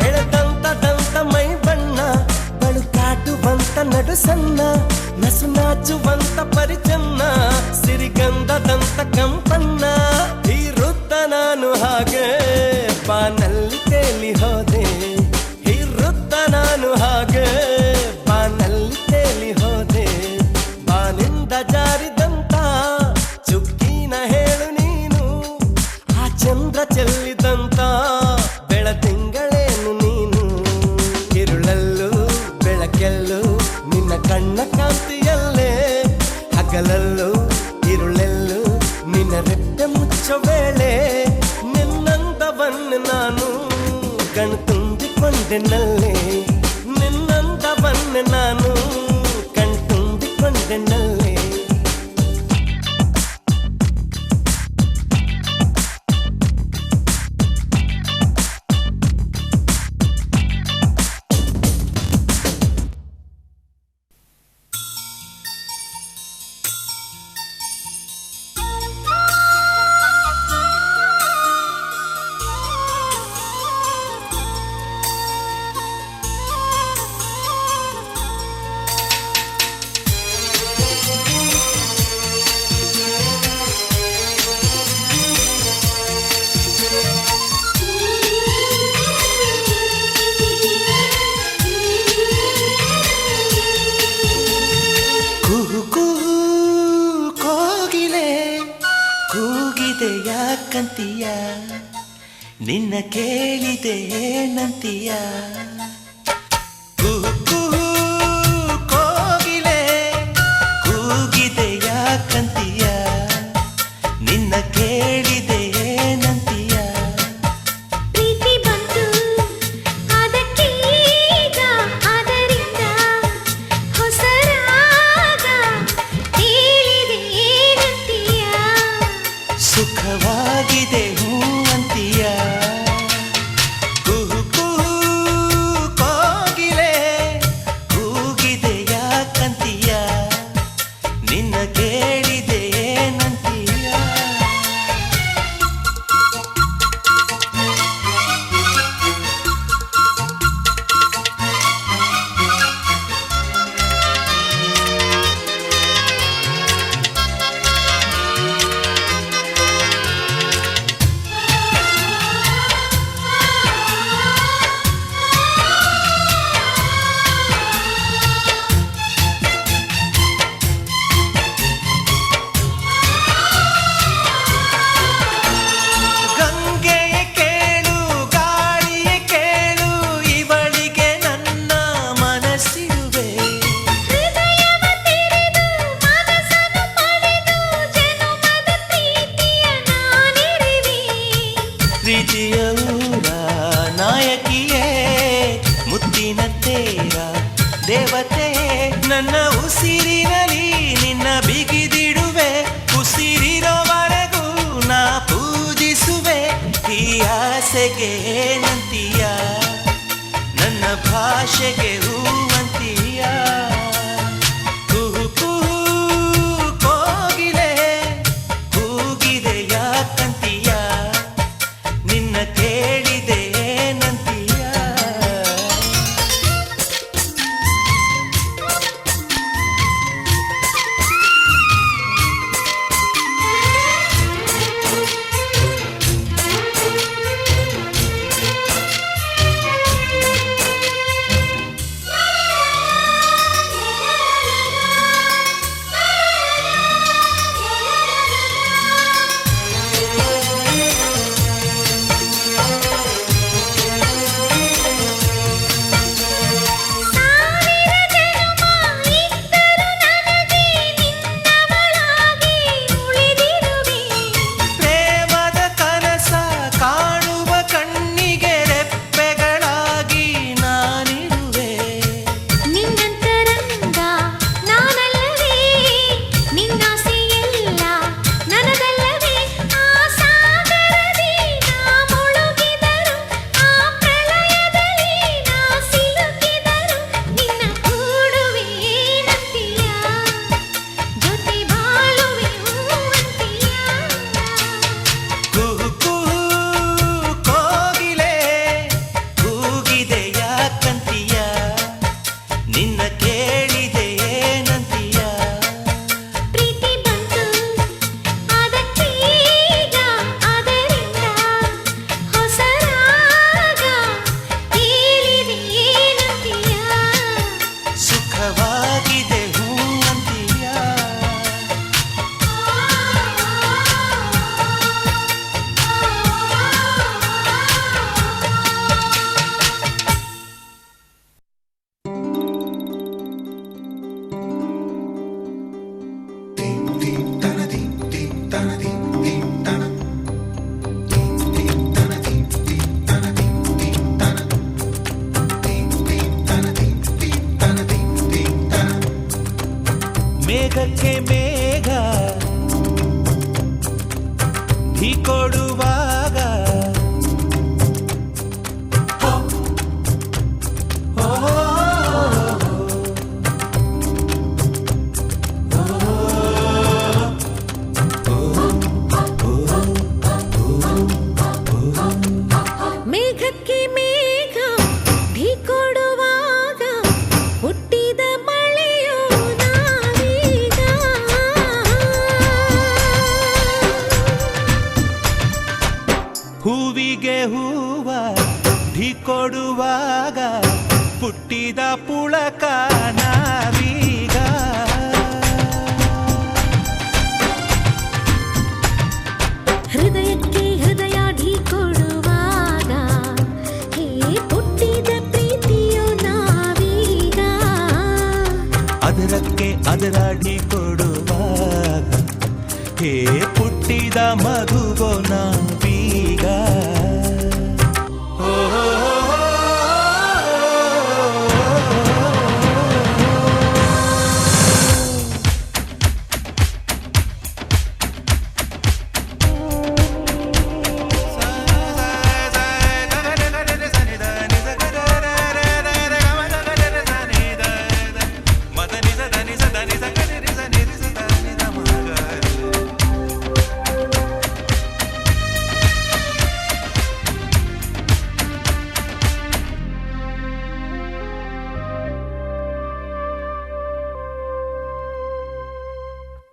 S1: ಎಳೆದಂತ ದಂತ ಮೈ ಬಣ್ಣ ಬಳುಕಾಟುವಂತ ನಡು ಸಣ್ಣ ನಸು ನಾಚುವಂತ ಪರಿಚನ್ನ ಸಿರಿಗಂಧದಂತ ಕಂಪನ್ನ ಹೀರುತ್ತ ನಾನು ಹಾಗೆ ಬಾನಲ್ಲಿ ತೇಲಿ ಹೋದೆ ಹೀರುತ್ತ ನಾನು ಹಾಗೆ ಬಾನಲ್ಲಿ ತೇಲಿ ಹೋದೆ ಬಾನಿಂದ ಜಾರಿದಂತ ಚುಕ್ಕಿನ ಹೇಳು ನೀನು ಆ ಚಂದ್ರ ಚೆಲ್ಲಿದಂತ ಬೆಳದಿಂಗಳೇನು ನೀನು ಇರುಳಲ್ಲೂ ಬೆಳಕೆಲ್ಲೂ ನಿನ್ನ ಕಣ್ಣ ಕಾಂತಿಯಲ್ಲೇ ಹಗಲಲ್ಲೂ ಇರುಳೆಲ್ಲೂ ನಿನ್ನ ರೆಪ್ಪೆ ಮುಚ್ಚೋ ವೇಳೆ ನಿನ್ನಂದವನ್ನು ನಾನು ಕಣ್ತುಂಬಿಕೊಂಡೆನಲ್ಲೇ ನಿನ್ನಂದವನ್ನು ನಾನು ಕಣ್ತುಂಬಿಕೊಂಡೆನಲ್ಲೇ
S5: ಯಾಕಂತೀಯ ನಿನ್ನ ಕೇಳಿದೆ ಏನಂತೀಯ ಕೋಗಿಲೆ ಕೂಗಿದೆ ಯಾಕಂತೀಯ ನಿನ್ನ ಕೇಳಿದೆ ಏನಂತೀಯ
S2: ಪ್ರೀತಿ ಬಂತು ಅದಕ್ಕೀಗ ಅದರಿಂದ ಹೊಸ ರಾಗ ತಿಳಿದೆ ಏನಂತೀಯ
S5: ಸುಖವಾಗಿದೆ ಹೂ ಅಂತೀಯ ನನ್ನ ಉಸಿರಿನಲ್ಲಿ ನಿನ್ನ ಬಿಗಿದಿಡುವೆ, ಉಸಿರಿರೋವರೆಗೂ ನಾ ಪೂಜಿಸುವೆ. ಈ ಆಸೆಗೆ ಏನಂತೀಯ, ನನ್ನ ಭಾಷೆಗೆ ಹೂವಂತೀಯ. ಕುಹು ಕುಹು ಕೋಗಿಲೆ ಕೂಗಿದೆ ಯಾಕಂತೀಯ, ನಿನ್ನ ಕೇಳಿದೆ ಏನಂತೀಯ. ಪ್ರೇಮದ ಕನಸ ಕಾಣುವ ಕಣ್ಣಿಗೆ ರೆಪ್ಪೆಗಳಾಗಿ ನಾನಿರುವೆ.
S2: ನಿನ್ನಂತರಂಗ ನಾನಲ್ಲವೇ, ನಿನ್ನಾಸೆಯೆಲ್ಲ ನನಗಲ್ಲವೇ. ಆ ಸಾಗರದಿ ನಾ ಮುಳುಗಿದರು, ಆ ಪ್ರಳಯದಲ್ಲಿ ನಾ ಸಿಲುಕಿದರು, ನಿನ್ನ ಕೂಡುವೆ ಏನಂತೀಯ, ಜೊತೆ ಬಾಳುವೆ ಹೂವಂತೀಯ.
S5: ಕುಹು ಕುಹು ಕೋಗಿಲೆ ಕೂಗಿದೆ ಯಾಕಂತೀಯ, ನಿನ್ನ ಕೇಳಿದೆ ಏನಂತೀಯ.
S2: ಪ್ರೀತಿ ಬಂತು ಅದಕ್ಕೀಗ, ಅದರಿಂದ ಹೊಸ ರಾಗ ಕೇಳಿದೆ ಏನಂತೀಯ.
S5: ಸುಖವಾಗಿದೆ ಹೂವಂತೀಯ. ಮೇಘಕ್ಕೆ ಮೇಘ ಢೀ ಕೊಡುವಾಗ
S2: ಮೇಘಕ್ಕೆ ಮೇಘ ಢೀ ಕೊಡುವಾಗ ಹುಟ್ಟಿದ ಮಳೆಯೋ ನಾವೀಗ.
S5: ಹೂವಿಗೆ ಹೂವ ಢೀ ಕೊಡುವಾಗ ಹುಟ್ಟಿದ ಪುಳಕ ನಾವೀಗ.
S2: ಹೃದಯಕ್ಕೆ ಹೃದಯ ಢೀ ಕೊಡುವಾಗ ಹೇ ಹುಟ್ಟಿದ ಪ್ರೀತಿಯೋ ನಾವೀಗ.
S5: ಅದರಕ್ಕೆ ಅದರ ಢೀ ಕೊಡುವಾಗ ಹೇ ಹುಟ್ಟಿದ ಮಗುವೋ ನಾವೀಗ.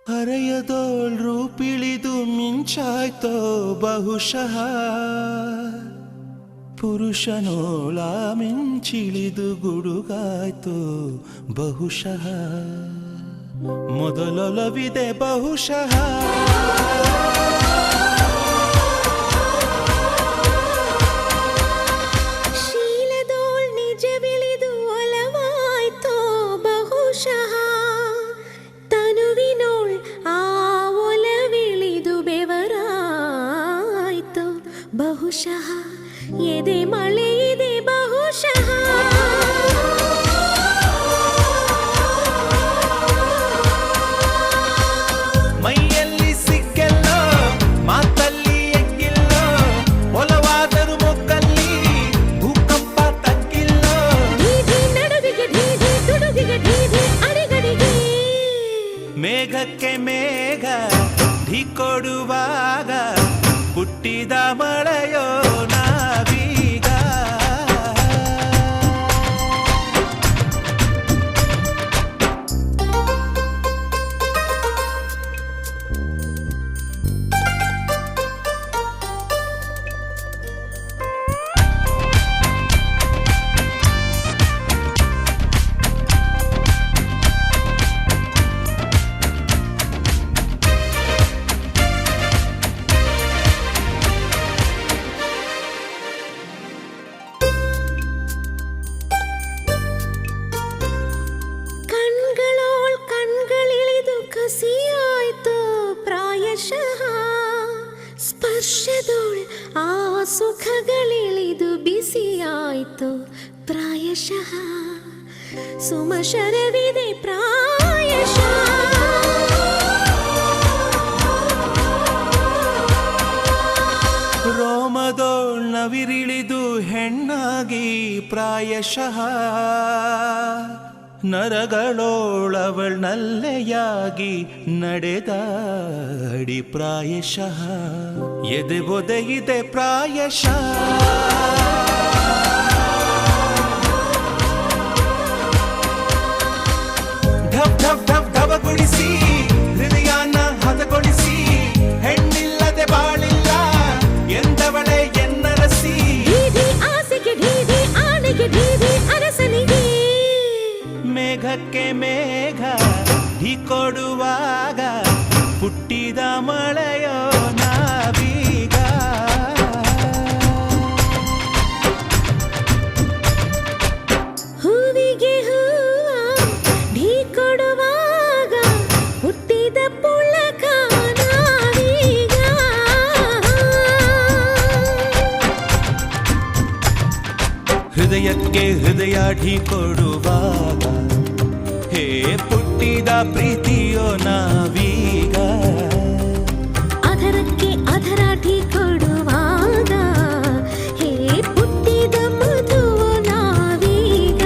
S5: ಹರೆಯದೋಳ್ ರೂಪಿಳಿದು ಮಿಂಚಾಯ್ತೋ ಬಹುಶಃ, ಪುರುಷನೋಳ ಮಿಂಚಿಳಿದು ಗುಡುಗಾಯ್ತೋ ಬಹುಶಃ. ಮೊದಲೊಲವಿದೆ ಬಹುಶಃ.
S2: ಶೀಲದೋಳ್ ನಿಜವಿಳಿದು ಒಲವಾಯ್ತೋ ಬಹುಶಃ. ತನುವಿನೋಳ್ ಆ ಒಲವಿಳಿದು ಬೆವರಾಯ್ತೋ ಬಹುಶಃ. ಎದೆ ಮಳೆ ಇದೆ ಬಹುಶಃ. ಪ್ರಾಯಶಃ ಸುಮಶರವಿದೆ ಪ್ರಾಯಶಃ
S5: ರೋಮದೋಳ್ ನವಿರಿಳಿದು ಹೆಣ್ಣಾಗಿ ಪ್ರಾಯಶಃ ನರಗಳೋಳವಳ್ ನಲ್ಲೆಯಾಗಿ ನಡೆದಾಡಿ ಪ್ರಾಯಶಃ ಎದೆ ಬೊದೆಯಿದೆ ಪ್ರಾಯಶಃ ಢಬ್ ಢಬ್ ಢಬ್ ಢಬಗೊಳಿಸಿ ಹೃದಯನ ಹದಗೊಳಿಸಿ ಹೆಣ್ಣಿಲ್ಲದೆ ಬಾಳಿಲ್ಲ ಎಂದವಳೆ ಎನ್ನರಸಿ
S2: ಢೀಢಿ ಆಸೆಗೆ ಢೀಢಿ ಆನೆಗೆ ಢೀಢಿ ಅರಸನಿಗೆ
S5: ಮೇಘಕ್ಕೆ ಮೇಘ ಕೊಡುವಾಗ ಹುಟ್ಟಿದ ಮಳೆಯೋ ನಾವೀಗ
S2: ಹೂವಿಗೆ ಹೂವ ಢೀ ಕೊಡುವಾಗ ಹುಟ್ಟಿದ ಪುಳಕ ನಾವೀಗ
S5: ಹೃದಯಕ್ಕೆ ಹೃದಯ ಢೀ ಕೊಡುವಾಗ ಹೇ ಪುಟ್ಟಿದ ಪ್ರೀತಿಯೋ ನಾವೀಗ
S2: ಅಧರಕ್ಕೆ ಅಧರ ಢೀ ಕೊಡುವಾಗ ಹೇ ಪುಟ್ಟಿದ ಮಧುವು ನಾವೀಗ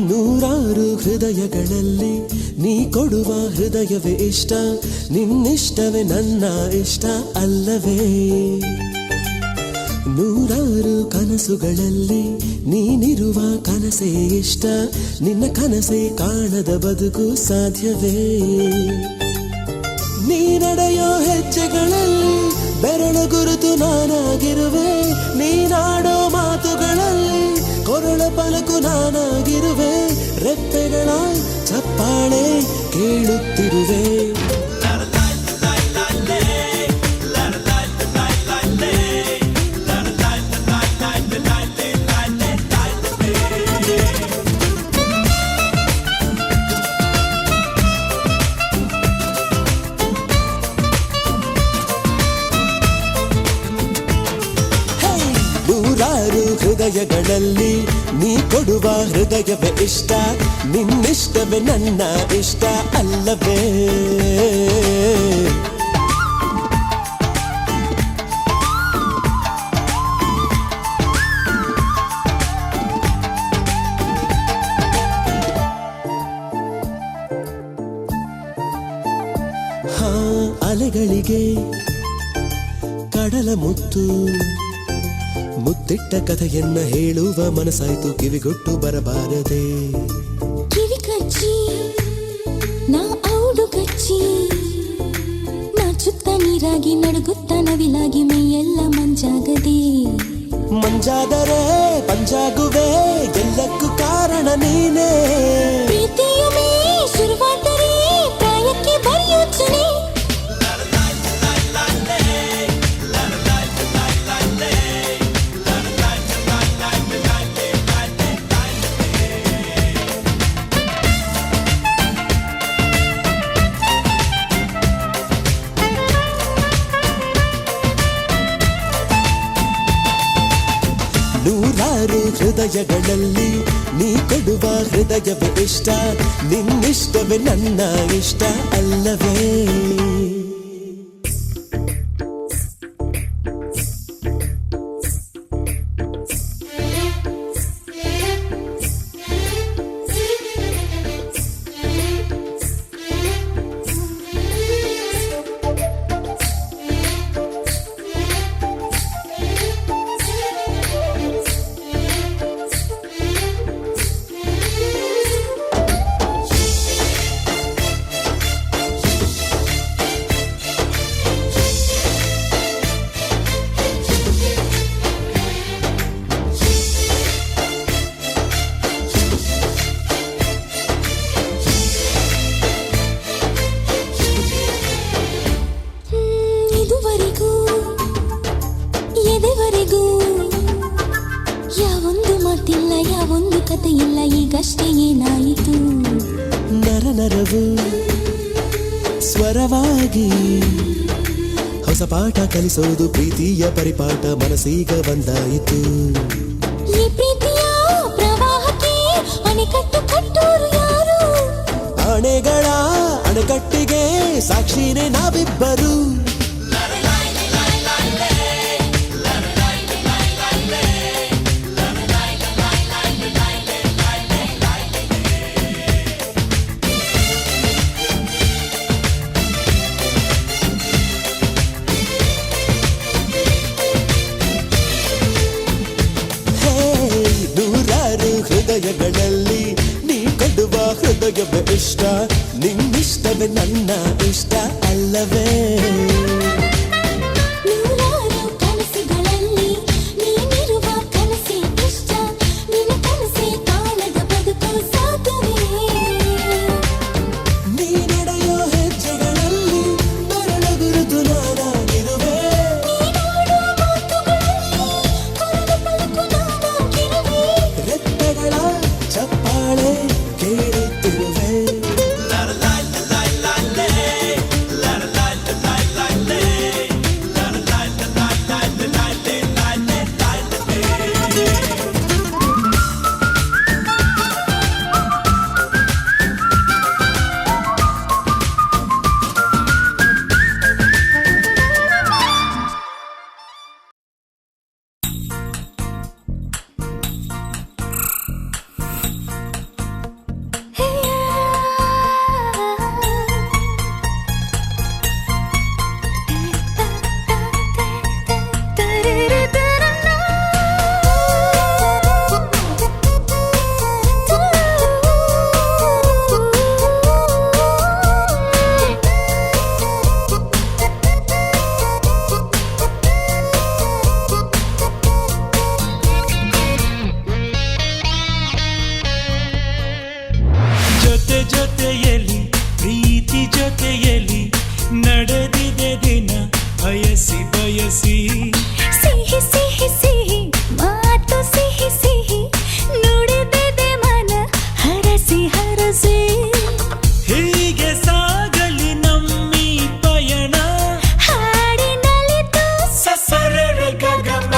S1: ನೂರಾರು ಹೃದಯಗಳಲ್ಲಿ ನೀ ಕೊಡುವ ಹೃದಯವೇ ಇಷ್ಟ ನಿನ್ನಿಷ್ಟವೇ ನನ್ನ ಇಷ್ಟ ಅಲ್ಲವೇ ನೂರಾರು ಕನಸುಗಳಲ್ಲಿ ನೀನಿರುವ ಕನಸೇ ಇಷ್ಟ ನಿನ್ನ ಕನಸೇ ಕಾಣದ ಬದುಕು ಸಾಧ್ಯವೇ ನೀ ನಡೆಯೋ ಹೆಜ್ಜೆಗಳಲ್ಲಿ ಬೆರಳು ಗುರುತು ನಾನಾಗಿರುವೆ ನೀನಾಡೋ ಮಾತುಗಳಲ್ಲಿ ಕೊರಳ ಪಲಕು ನಾನಾಗಿರುವೆ ರೆಪ್ಪೆಗಳ ಚಪ್ಪಾಳೆ ಕೇಳುತ್ತಿರುವೆ ನೂರಾರು ಹೃದಯಗಳಲ್ಲಿ ನೀ ಕೊಡುವ ಹೃದಯವೇ ಇಷ್ಟ ನಿನ್ನಿಷ್ಟವೇ ನನ್ನ ಇಷ್ಟ ಅಲ್ಲವೇ ಹಾ ಅಲೆಗಳಿಗೆ ಕಡಲ ಮುತ್ತು ಮುತ್ತಿಟ್ಟ ಕಥೆಯನ್ನ ಹೇಳುವ ಮನಸ್ಸಾಯ್ತು ಕಿವಿಗೊಟ್ಟು ಬರಬಾರದೆ
S2: ಕಿವಿ ಕಚ್ಚಿ ನಾ ಔಡು ಕಚ್ಚಿ ನಾಚುತ್ತ ನೀರಾಗಿ ನಡುಗುತ್ತ ನವಿಲಾಗಿ ಮೈಯೆಲ್ಲ ಮಂಜಾಗದೆ
S1: ಮಂಜಾದರೆ ಪಂಜಾಗುವೆ ಎಲ್ಲಕ್ಕೂ ಕಾರಣ ನೀನೇ
S2: ಪ್ರೀತಿಯುಮೇ ಶುರುವಾದರೆ ಪ್ರಾಯಕ್ಕೆ ಬರೆಯೋಚನೆ
S1: ನೂರಾರು ಹೃದಯಗಳಲ್ಲಿ ನೀ ಕೊಡುವ ಹೃದಯವೇ ಇಷ್ಟ ನಿನ್ನಿಷ್ಟವೇ ನನ್ನ ಇಷ್ಟ ಅಲ್ಲವೇ
S2: ಪ್ರೀತಿಗೂ ಯಾವೊಂದು ಮಾತಿಲ್ಲ, ಯಾವೊಂದು ಕತೆ ಇಲ್ಲ, ಈಗಷ್ಟೇ ಏನಾಯಿತು?
S1: ನರ ನರವು ಸ್ವರವಾಗಿ ಹೊಸ ಪಾಠ ಕಲಿಸೋದು ಪ್ರೀತಿಯ ಪರಿಪಾಠ, ಮನಸ್ಸೀಗ ಬಂದಾಯಿತು.
S2: ಈ ಪ್ರೀತಿಯ ಪ್ರವಾಹಕ್ಕೆ ಅಣೆಕಟ್ಟು ಕಟ್ಟೋರು ಯಾರು?
S1: ಆಣೆಗಳ ಅಣೆಕಟ್ಟಿಗೆ ಸಾಕ್ಷಿನೇ ನಾವಿಬ್ಬರು. ನೂರಾರು ಹೃದಯಗಳಲ್ಲಿ ನೀ ಕೊಡುವ ಹೃದಯವೇ ಇಷ್ಟ, ನಿನ್ನಿಷ್ಟವೇ ನನ್ನ ಇಷ್ಟ ಅಲ್ಲವೇ?
S2: ನೂರಾರು ಕನಸುಗಳಲ್ಲಿ ನೀನಿರುವ ಕನಸೇ ಇಷ್ಟ, ನಿನ್ನ ಕನಸೇ ಕಾಣದ ಬದುಕು ಸಾಧ್ಯವೇ?
S1: ನೀ ನಡೆಯೋ ಹೆಜ್ಜೆಗಳಲ್ಲಿ ಬರಣ ಗುರುತು ನಾನಾಗಿರುವೆ. ರೆಪ್ಪೆಗಳ ಚಪ್ಪಾಳೆ ಕೇಳುತ್ತಿರುವೆ.
S5: ಜೊತೆ ಜೊತೆಯಲಿ ಪ್ರೀತಿ ಜೊತೆಯಲಿ ನಡೆದಿದೆ ದಿನ ಬಯಸಿ ಬಯಸಿ.
S2: ಸಿಹಿ ಸಿಹಿ ಸಿಹಿ ಮಾತು ಸಿಹಿ ಸಿಹಿ ನುಡಿದಿದೆ ಮನ ಹರಸಿ ಹರಸಿ.
S5: ಹೀಗೆ ಸಾಗಲಿ ನಮ್ಮಿ ಪಯಣ,
S2: ಹಾಡಿನಲಿತು
S5: ಸಸರಳ ಗಗನ.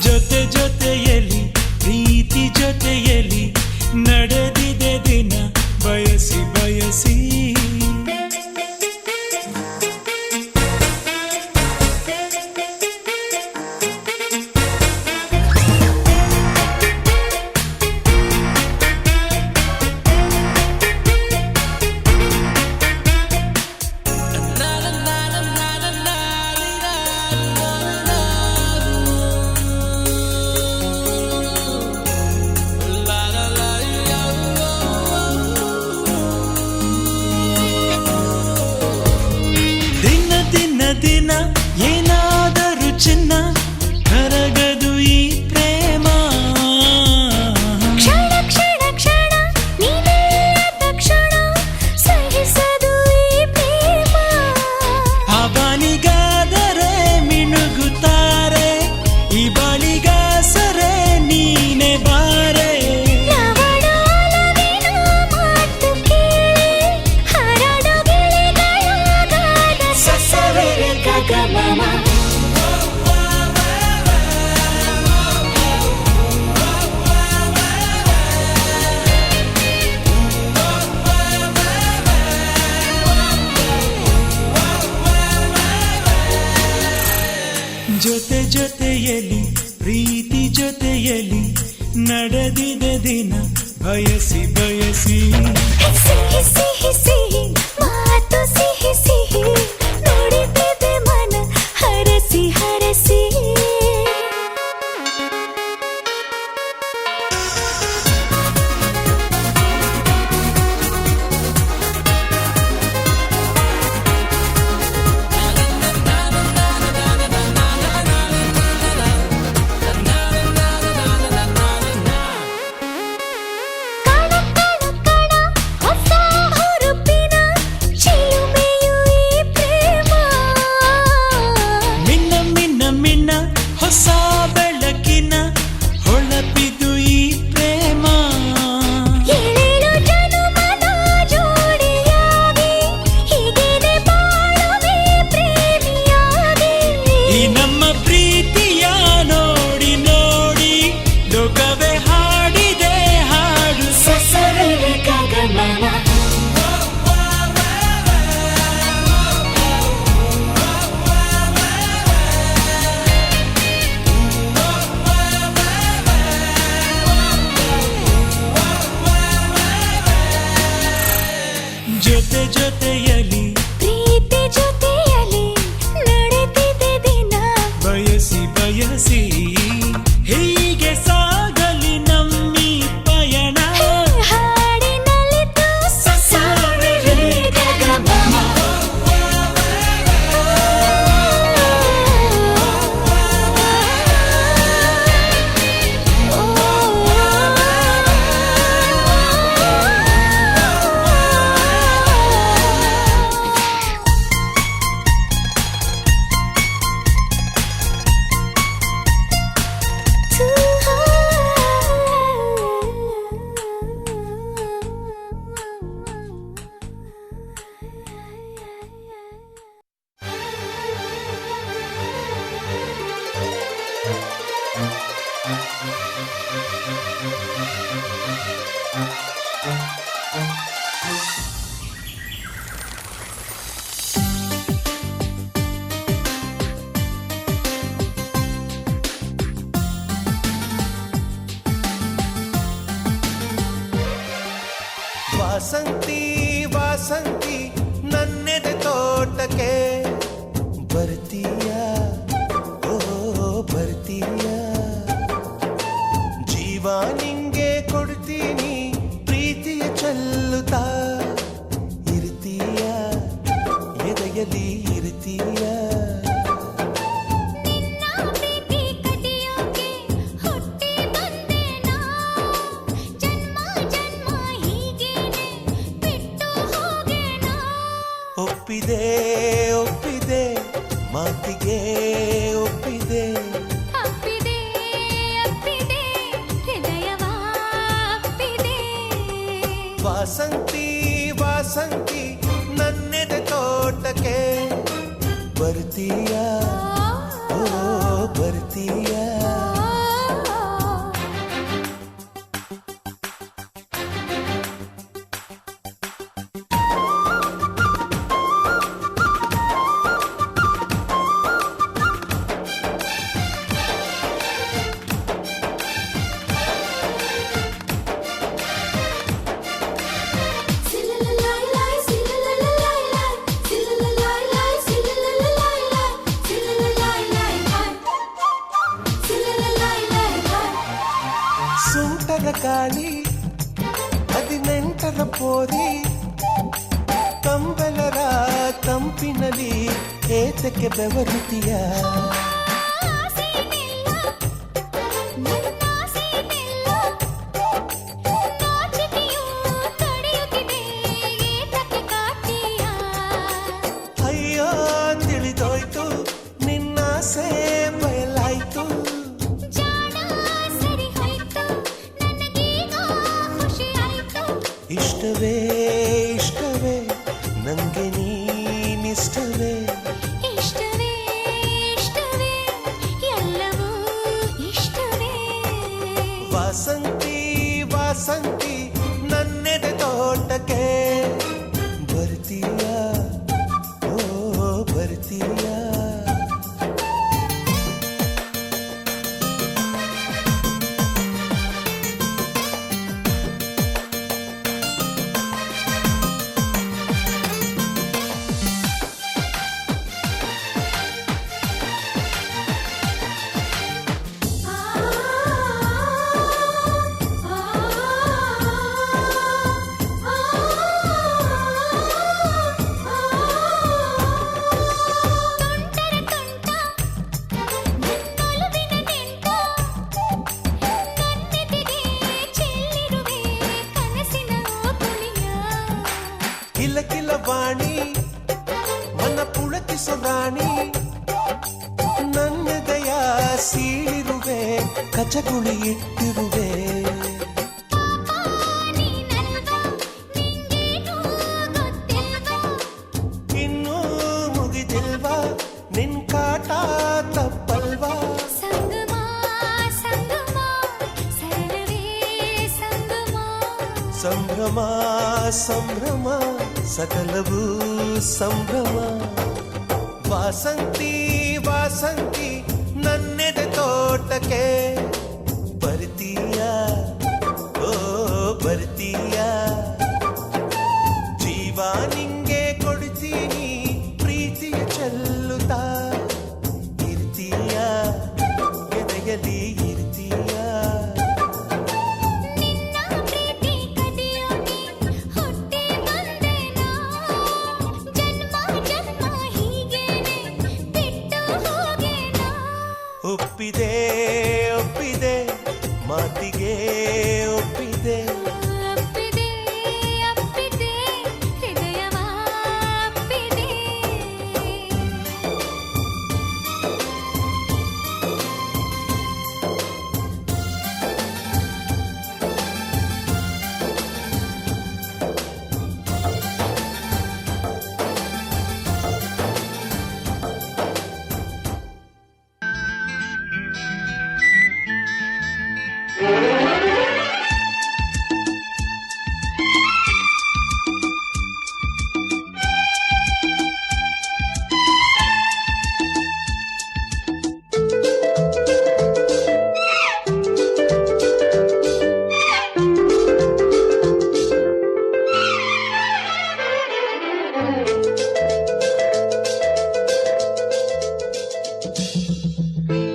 S5: ಜೊತೆ ಜೊತೆಯಲಿ ಪ್ರೀತಿ ಜೊತೆಯಲಿ ನಡೆದಿದೆ ದಿನ ಬಯಸಿ ಬಯಸಿ. ದಿನ ದಿನ ದಿನ ಏನಾದರೂ ಚಿನ್ನ ಕರಗದು ಈ ಪ್ರೇಮ.
S2: ಕ್ಷಣ ಕ್ಷಣ ಕ್ಷಣ ನೀನೆಲ್ಲದ ಕ್ಷಣ ಸಹಿಸದು ಈ ಪ್ರೇಮ.
S5: ಅವನಿಗಾದರೆ ಮಿನುಗುತ್ತಾರೆ, ಈ ಬಳಿಗಾಸರೆ ನೀನೆ ಬಾರೆ.
S2: ನವಡೋಲವಿನ ಮಾತು ಕೇಳಿ ಹರಡು ಗಿಳಿಗಳಾಗಾದ ಸಸವೆರ ಗಗಮಮ.
S5: ಜೊತೆ ಜೊತೆಯಲಿ ಪ್ರೀತಿ ಜೊತೆಯಲಿ ನಡೆದಿದೆ ದಿನ ಬಯಸಿ ಬಯಸಿ.
S2: ಸಿಹಿ ಸಿಹಿ ಸಿಹಿ ಮಾತು ಸಿಹಿ ಸಿಹಿ ನುಡಿದಿದೆ ಮನ ಹರಸಿ ಹರಸಿ.
S1: ವಾಸಂತಿ ವಾಸಂತಿ ನನ್ನೆದೆ ತೋಟಕ್ಕೆ ಬರ್ತೀಯ ಓ ಬರ್ತೀಯ ಜೀವ ನಿಂಗೆ ಕೊಡ್ತೀನಿ ಪ್ರೀತಿಯ ಚೆಲ್ಲುತ್ತಾ ಇರ್ತೀಯ ಎದೆಯಲ್ಲಿ ಇರ್ತೀಯ
S2: ನಿನ್ನ ಪ್ರೀತಿ ಕದಿಯೋಕೆ ಹುಟ್ಟಿ ಬಂದೆ ನಾ ಜನ್ಮ ಜನ್ಮ ಹೀಗೇನೆ ಬಿಟ್ಟು ಹೋಗೆನಾ
S1: ಒಪ್ಪಿದೆ ಒಪ್ಪಿದೆ ಮಾತಿಗೆ ಒಪ್ಪಿದೆ
S2: ಅಪ್ಪಿದೆ ಅಪ್ಪಿದೆ ಹೃದಯವ ಅಪ್ಪಿದೆ
S1: ವಾಸಂತಿ ವಾಸಂತಿ ನನ್ನೆದೆ ತೋಟಕ್ಕೆ ಬರ್ತೀಯ ಓ ಬರ್ತೀಯ
S2: ಸಿಲಲಲೈ ಸಿಲಲಲೈ ಸಿಲಲಲೈ ಸಿಲಲಲೈ ಸಿಲಲಲೈ
S1: ಸುಂಟರ ಗಾಳಿ 18ರ ಪೋರಿ ಕಂಬಲರ ತಂಪಿನಲ್ಲಿ ಏತಕ್ಕೆ ಬೆವರುತ್ತೀಯ ಅಯ್ಯೋ ತಿಳಿದೋಯ್ತು ನಿನ್ನಾಸೆ ಬಯಲಾಯ್ತು ಇಷ್ಟವೇ ಇಷ್ಟವೇ ನಂಗೆ ನೀನಿಷ್ಟವೇ ವಾಸಂತಿ ವಾಸಂತಿ ನನ್ನೆದೆ ತೋಟಕ್ಕೆ ಬರ್ತೀಯ ಓ ಬರ್ತೀಯ ಕಿಲ ಕಿಲ ವಾಣಿ ಮನ ಪುಳಕಿಸೋ ರಾಣಿ ನನ್ನೆದೆಯ ಸೀಳಿರುವೆ ಕಚಗುಳಿ ಇಟ್ಟಿರುವೆ ಇನ್ನೂ ಮುಗಿದಿಲ್ವಾ ನಿನ್ ಕಾಟ ತಪ್ಪಲ್ವಾ ಸಂಭ್ರಮ ಸಂಭ್ರಮ ಸಕಲವೂ ಸಂಭ್ರಮ ವಾಸಂತಿ ವಾಸಂತಿ ನನ್ನೆದೆ ತೋಟಕ್ಕೆ ಬರ್ತೀಯ ಓ ಬರ್ತೀಯ ಜೀವ ನಿಂಗೆ ಕೊಡ್ತೀನಿ ಪ್ರೀತಿಯ ಚೆಲ್ಲುತ್ತಾ ಇರ್ತೀಯ ಎದೆಯಲ್ಲಿ ಇರ್ತೀಯ ಒಪ್ಪಿದೆ ಒಪ್ಪಿದೆ ಮಾತಿಗೆ ಒಪ್ಪಿದೆ
S6: Thank you.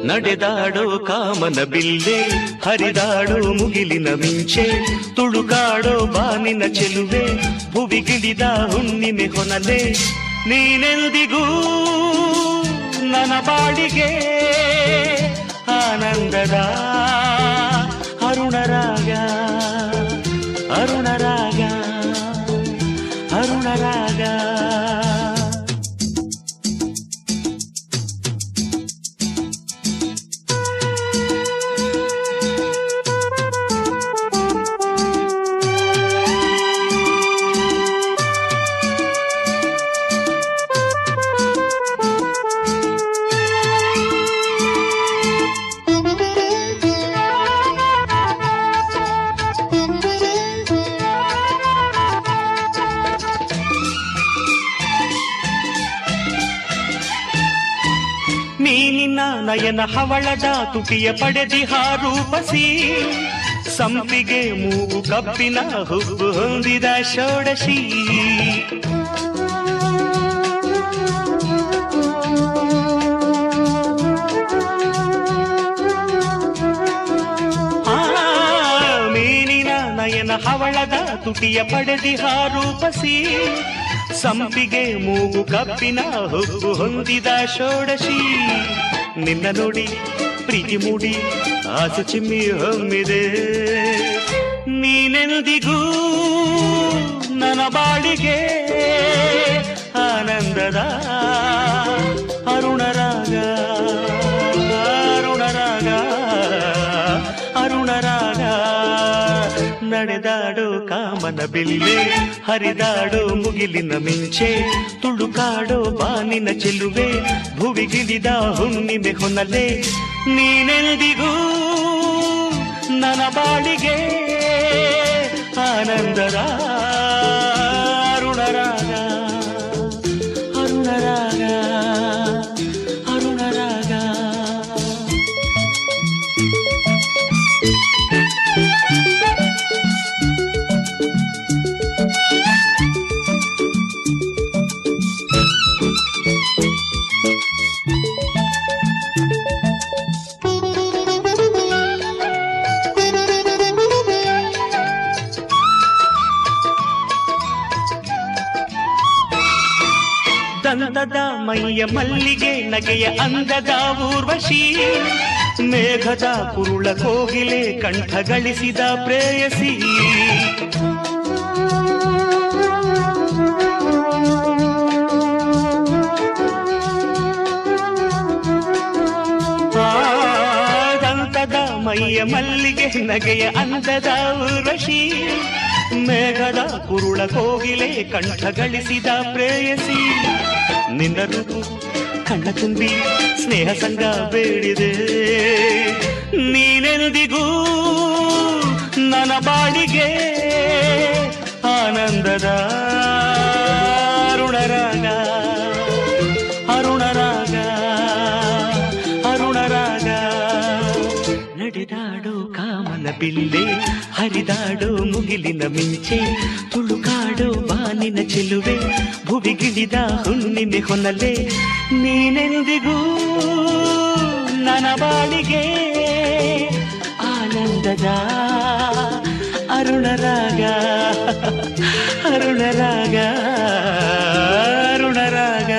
S3: ನಡೆದಾಡೋ ಕಾಮನ ಬಿಲ್ಲೆ ಹರಿದಾಡೋ ಮುಗಿಲಿನ ಮಿಂಚೆ ತುಳುಕಾಡೋ ಬಾನಿನ ಚೆಲುವೆ ಭುವಿಗಿಳಿದ ಹುಣ್ಣಿಮೆ ಹೊನಲೆ ನೀನೆಂದಿಗೂ ನನ್ನ ಬಾಡಿಗೆ ಆನಂದದ ಅರುಣರಾಗ ಅರುಣರಾಗ ಅರುಣರಾಗ ನೀನಿನ್ನ ನಯನ ಹವಳದ ತುಟಿಯ ಪಡೆದಿಹ ರೂಪಸಿ ಸಂಪಿಗೆ ಮೂಗು ಕಬ್ಬಿನ ಹುಬ್ಬು ಹೊಂದಿದ ಷೋಡಶಿ ಮೀನಿನ ನಯನ ಹವಳದ ತುಟಿಯ ಪಡೆದಿಹ ರೂಪಸಿ ಸಂಪಿಗೆ ಮೂಗು ಕಬ್ಬಿನ ಹುಬ್ಬು ಹೊಂದಿದ ಷೋಡಶಿ ನಿನ್ನ ನೋಡಿ ಪ್ರೀತಿ ಮೂಡಿ ಆಸೆ ಚಿಮ್ಮಿ ಹೊಮ್ಮಿದೆ ನೀನೆಂದಿಗೂ ನನ್ನ ಬಾಡಿಗೆ ಆನಂದದ ಅರುಣರಾಗ ಅರುಣರಾಗ ಅರುಣರಾಗ ನಡೆದಾಡೋ ಕಾಮನ ಬಿಲ್ಲೆ ಹರಿದಾಡೋ ಮುಗಿಲಿನ ಮಿಂಚೆ ತುಳುಕಾಡೋ ಬಾನಿನ ಚೆಲುವೆ ಭುವಿಗಿಳಿದ ಹುಣ್ಣಿಮೆ ಹೊನಲೆ ನೀನೆಂದಿಗೂ ನನ್ನ ಬಾಳಿಗೆ ಆನಂದದ ಅರುಣರಾಗ ಅರುಣರಾಗ ಅರುಣರಾಗ ದಂದದ ಮೈಯ ಮಲ್ಲಿಗೆ ನಗೆಯ ಅಂದದ ಊರ್ವಶಿ ಮೇಘದ ಕುರುಳ ಕೋಗಿಲೆ ಕಂಠ ಗಳಿಸಿದ ಪ್ರೇಯಸಿ ದಂತದ ಮೈಯ ಮಲ್ಲಿಗೆ ನಗೆಯ ಅಂದದ ಊರ್ವಶಿ ಮೇಘದ ಕುರುಳ ಕೋಗಿಲೆ ಕಂಠ ಗಳಿಸಿದ ಪ್ರೇಯಸಿ ನಿನ್ನ ರೂಪು ಕಣ್ಣ ತುಂಬಿ ಸ್ನೇಹ ಸಂಗ ಬೇಡಿದೆ ನೀನೆಂದಿಗೂ ನನ್ನ ಬಾಡಿಗೆ ಆನಂದದ ಅರುಣರಾಗ ಅರುಣರಾಗ ಅರುಣರಾಗ ನಡೆದಾಡೋ ಕಾಮನ ಬಿಲ್ಲೆ ಹರಿದಾಡೋ ಮುಗಿಲಿನ ಮಿಂಚೆ ತುಳುಕಾಡೋ ಬಾನಿನ ಚೆಲುವೆ ಭುವಿಗಿಳಿದ ಹುಣ್ಣಿಮೆ ಹೊನಲೆ ನೀನೆಂದಿಗೂ ನನ್ನ ಬಾಳಿಗೆ ಆನಂದದ ಅರುಣರಾಗ ಅರುಣರಾಗ ಅರುಣರಾಗ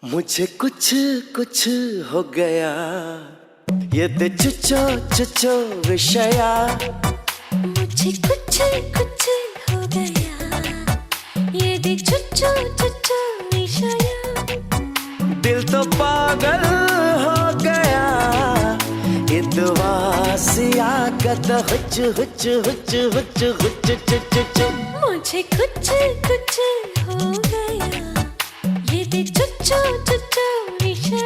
S1: मुझे कुछ कुछ हो गया ये ते चुचो चुचो विषया
S2: मुझे कुछ कुछ हो गया ये दे चुचो चुचो विषया
S1: दिल तो तो पागल हो गया ಇದು ವಾಸಿಯಾಗದ ಹುಚ್ಚು ಹುಚ್ಚು ಹುಚ್ಚು ಹುಚ್ಚು ಹುಚ್ಚು ಚುಚ್ಚು ಚು
S2: मुझे कुछ कुछ हो गया ये दे चुच्चो चुच्चो विषय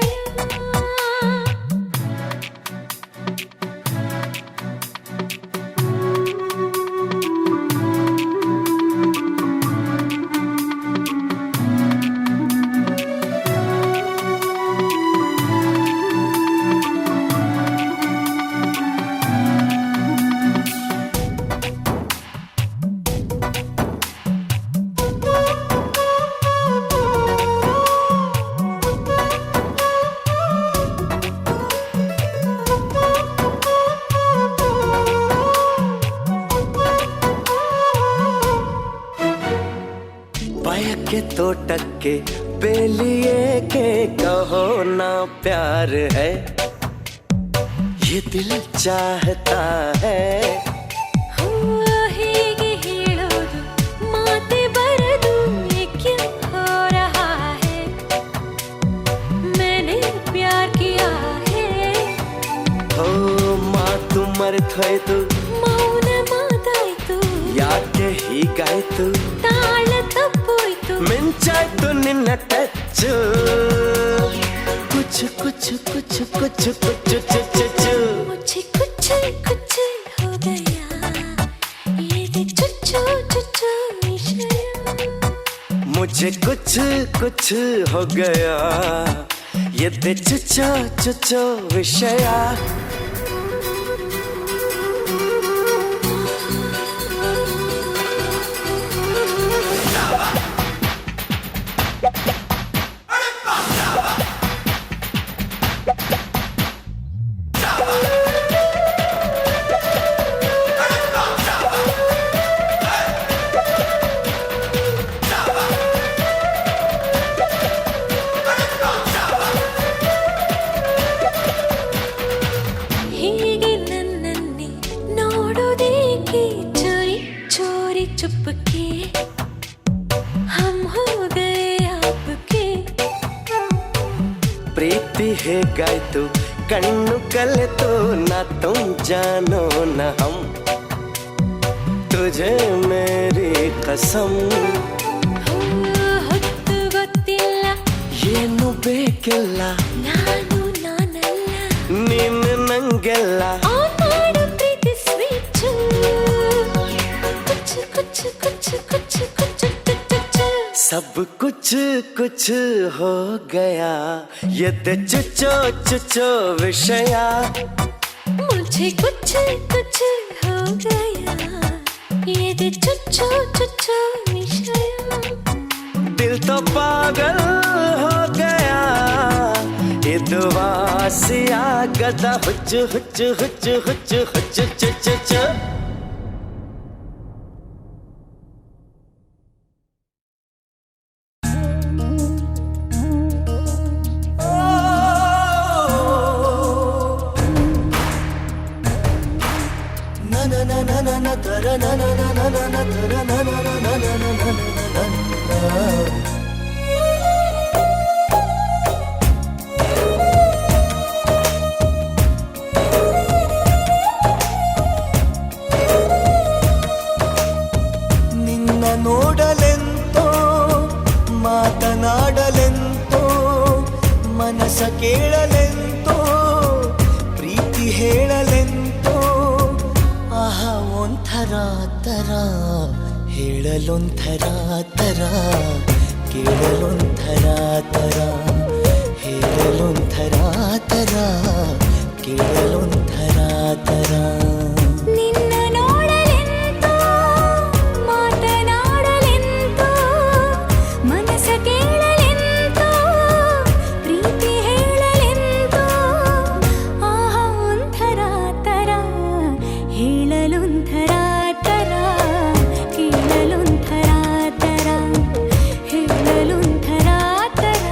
S1: बयके तोटಕ್ಕೆ बेलिए के कहो ना प्यार है ये दिल चाहता है
S2: ಹೇಗೆ ಹೇಳೋದು ಮಾತೆ ಬರದು ಏಕೆ हो रहा है मैंने प्यार किया है
S1: हो ಮಾತು ಮರೆತೋಯ್ತು
S2: ಮೌನ ಮಾತಾಯ್ತು
S1: ಯಾಕೆ ಹೀಗಾಯ್ತು
S2: ತಾಳ ತಪ್ಪೋಯ್ತು
S1: ಮಿಂಚಾಯ್ತು ನಿನ್ನ ಟಚ್ಚು ಕುಚ್ ಕುಚ್ ಕುಚ್ ಕುಚ್ ಕುಚ್ ಚು ಚು ಚು
S2: मुझे कुछ कुछ हो गया ये दे चुच्चो चुच्चो विषय
S1: मुझे कुछ कुछ हो गया ये दे चुचो चुचो विषय
S2: ಹೀಗೆ ನನ್ನನ್ನೇ ನೋಡೋದೇಕೆ ಚೋರಿ ಚೋರಿ ಚುಪ್ಪಕ್ಕೆ हम हो गए आपके
S1: ಪ್ರೀತಿ ಹೇಗಾಯ್ತು ಕಣ್ಣು ಕಲೆತು ನಾ ತುಮ್ ಜಾನೋ ನ ಹಮ್ ತುझे मेरी कसम
S2: ಹೊತ್ತು ಗೊತ್ತಿಲ್ಲ
S1: ಏನು ಬೇಕಿಲ್ಲ
S2: ನಾನು ನಾನಲ್ಲ
S1: ನೀನು ನಂಗೆಲ್ಲ
S2: ಆನ್ ಮಾಡು ಪ್ರೀತಿ ಸ್ವಿಚ್ ಕುಚ್ಚು ಕುಚ್ಚು ಕುಚ್ಚು ಕುಚ್ಚು ಕುಚ್ಚು ಕುಚ್ಚು
S1: सब कुछ कुछ हो गया ये दे चुचो चुचो विषय
S2: मुझे कुछ कुछ हो गया ये दे चुच्चो चुच्चो विषय
S1: दिल तो पागल हो गया ಇದು ವಾಸಿಯಾಗದ ಹುಚ್ಚು ಹುಚ್ಚು ಹುಚ್ಚು ಹುಚ್ಚು ಹುಚ್ಚು ಚು ಚು ಚು
S4: ನಿನ್ನ ನೋಡಲೆಂತೋ ಮಾತನಾಡಲೆಂತೋ ಮನಸ ಕೇಳಲೆಂತೋ ಪ್ರೀತಿ ಹೇಳಲೆಂತೋ ಆಹಾ ಒಂಥರ ತರ ಹೇಳಲೊಂಥರ ತರ ಕೇಳಲೊಂಥರ ತರ ಹೇಳಲೊಂಥರ ತರ ಕೇಳಲೊಂಥರ ತರ
S2: ನಿನ್ನ ನೋಡಲೆಂತೋ ಮಾತನಾಡಲೆಂತೋ ಮನಸ ಕೇಳಲೆಂತೋ ಪ್ರೀತಿ ಹೇಳಲೆಂತೋ ಆಹಾ ಒಂಥರ ತರ ಹೇಳಲೊಂಥರ ತರ ಕೇಳಲೊಂಥರ ತರ ಹೇಳಲೊಂಥರ ತರ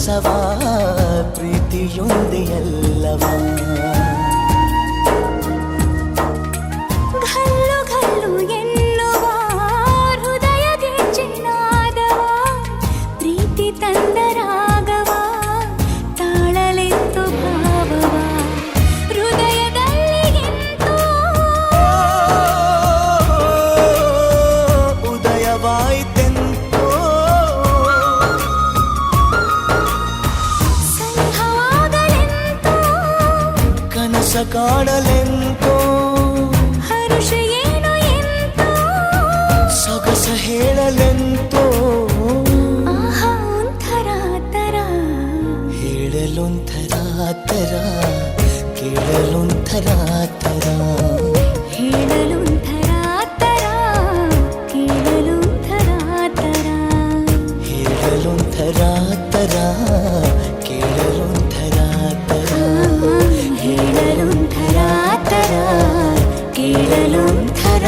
S4: ರಹಸ್ಯವ ಪ್ರೀತಿಯೊಂದೇ ಅಲ್ಲವಾ
S2: ಘಲ್ಲು ಘಲ್ಲು ಎನ್ನುವ ಹೃದಯಗೆ ಚಿನ್ನಾದವ ಪ್ರೀತಿ ತಂದ ರಾಗವ ತಾಳಲೆಂದು ಭಾವವ ಹೃದಯದಲ್ಲಿ ಎಂತೋ
S4: ಉದಯವಾಯಿತೆಂತೋ
S2: ಸನಿಹವಾಗಲೆಂತೋ
S4: ಕನಸ ಕಾಣಲೆಂತೋ
S2: ಹರುಷ ಏನು ಎಂತೋ
S4: ಸೊಗಸ ಹೇಳಲೆಂತೋ
S2: ಆಹಾ ಒಂಥರ ತರ
S4: ಹೇಳಲೊಂಥರ ತರ ಕೇಳಲೊಂಥರ ತರ
S2: ಹೇಳಲೊಂಥರ ತರ ಕೇಳಲೊಂಥರ ತರ
S4: ಹೇಳಲೊಂಥರ ತರ ಕೇಳಲೊಂಥರ ತರ
S2: ಹೇಳಲೊಂಥರ ತರ ಕೇಳಲೊಂಥರ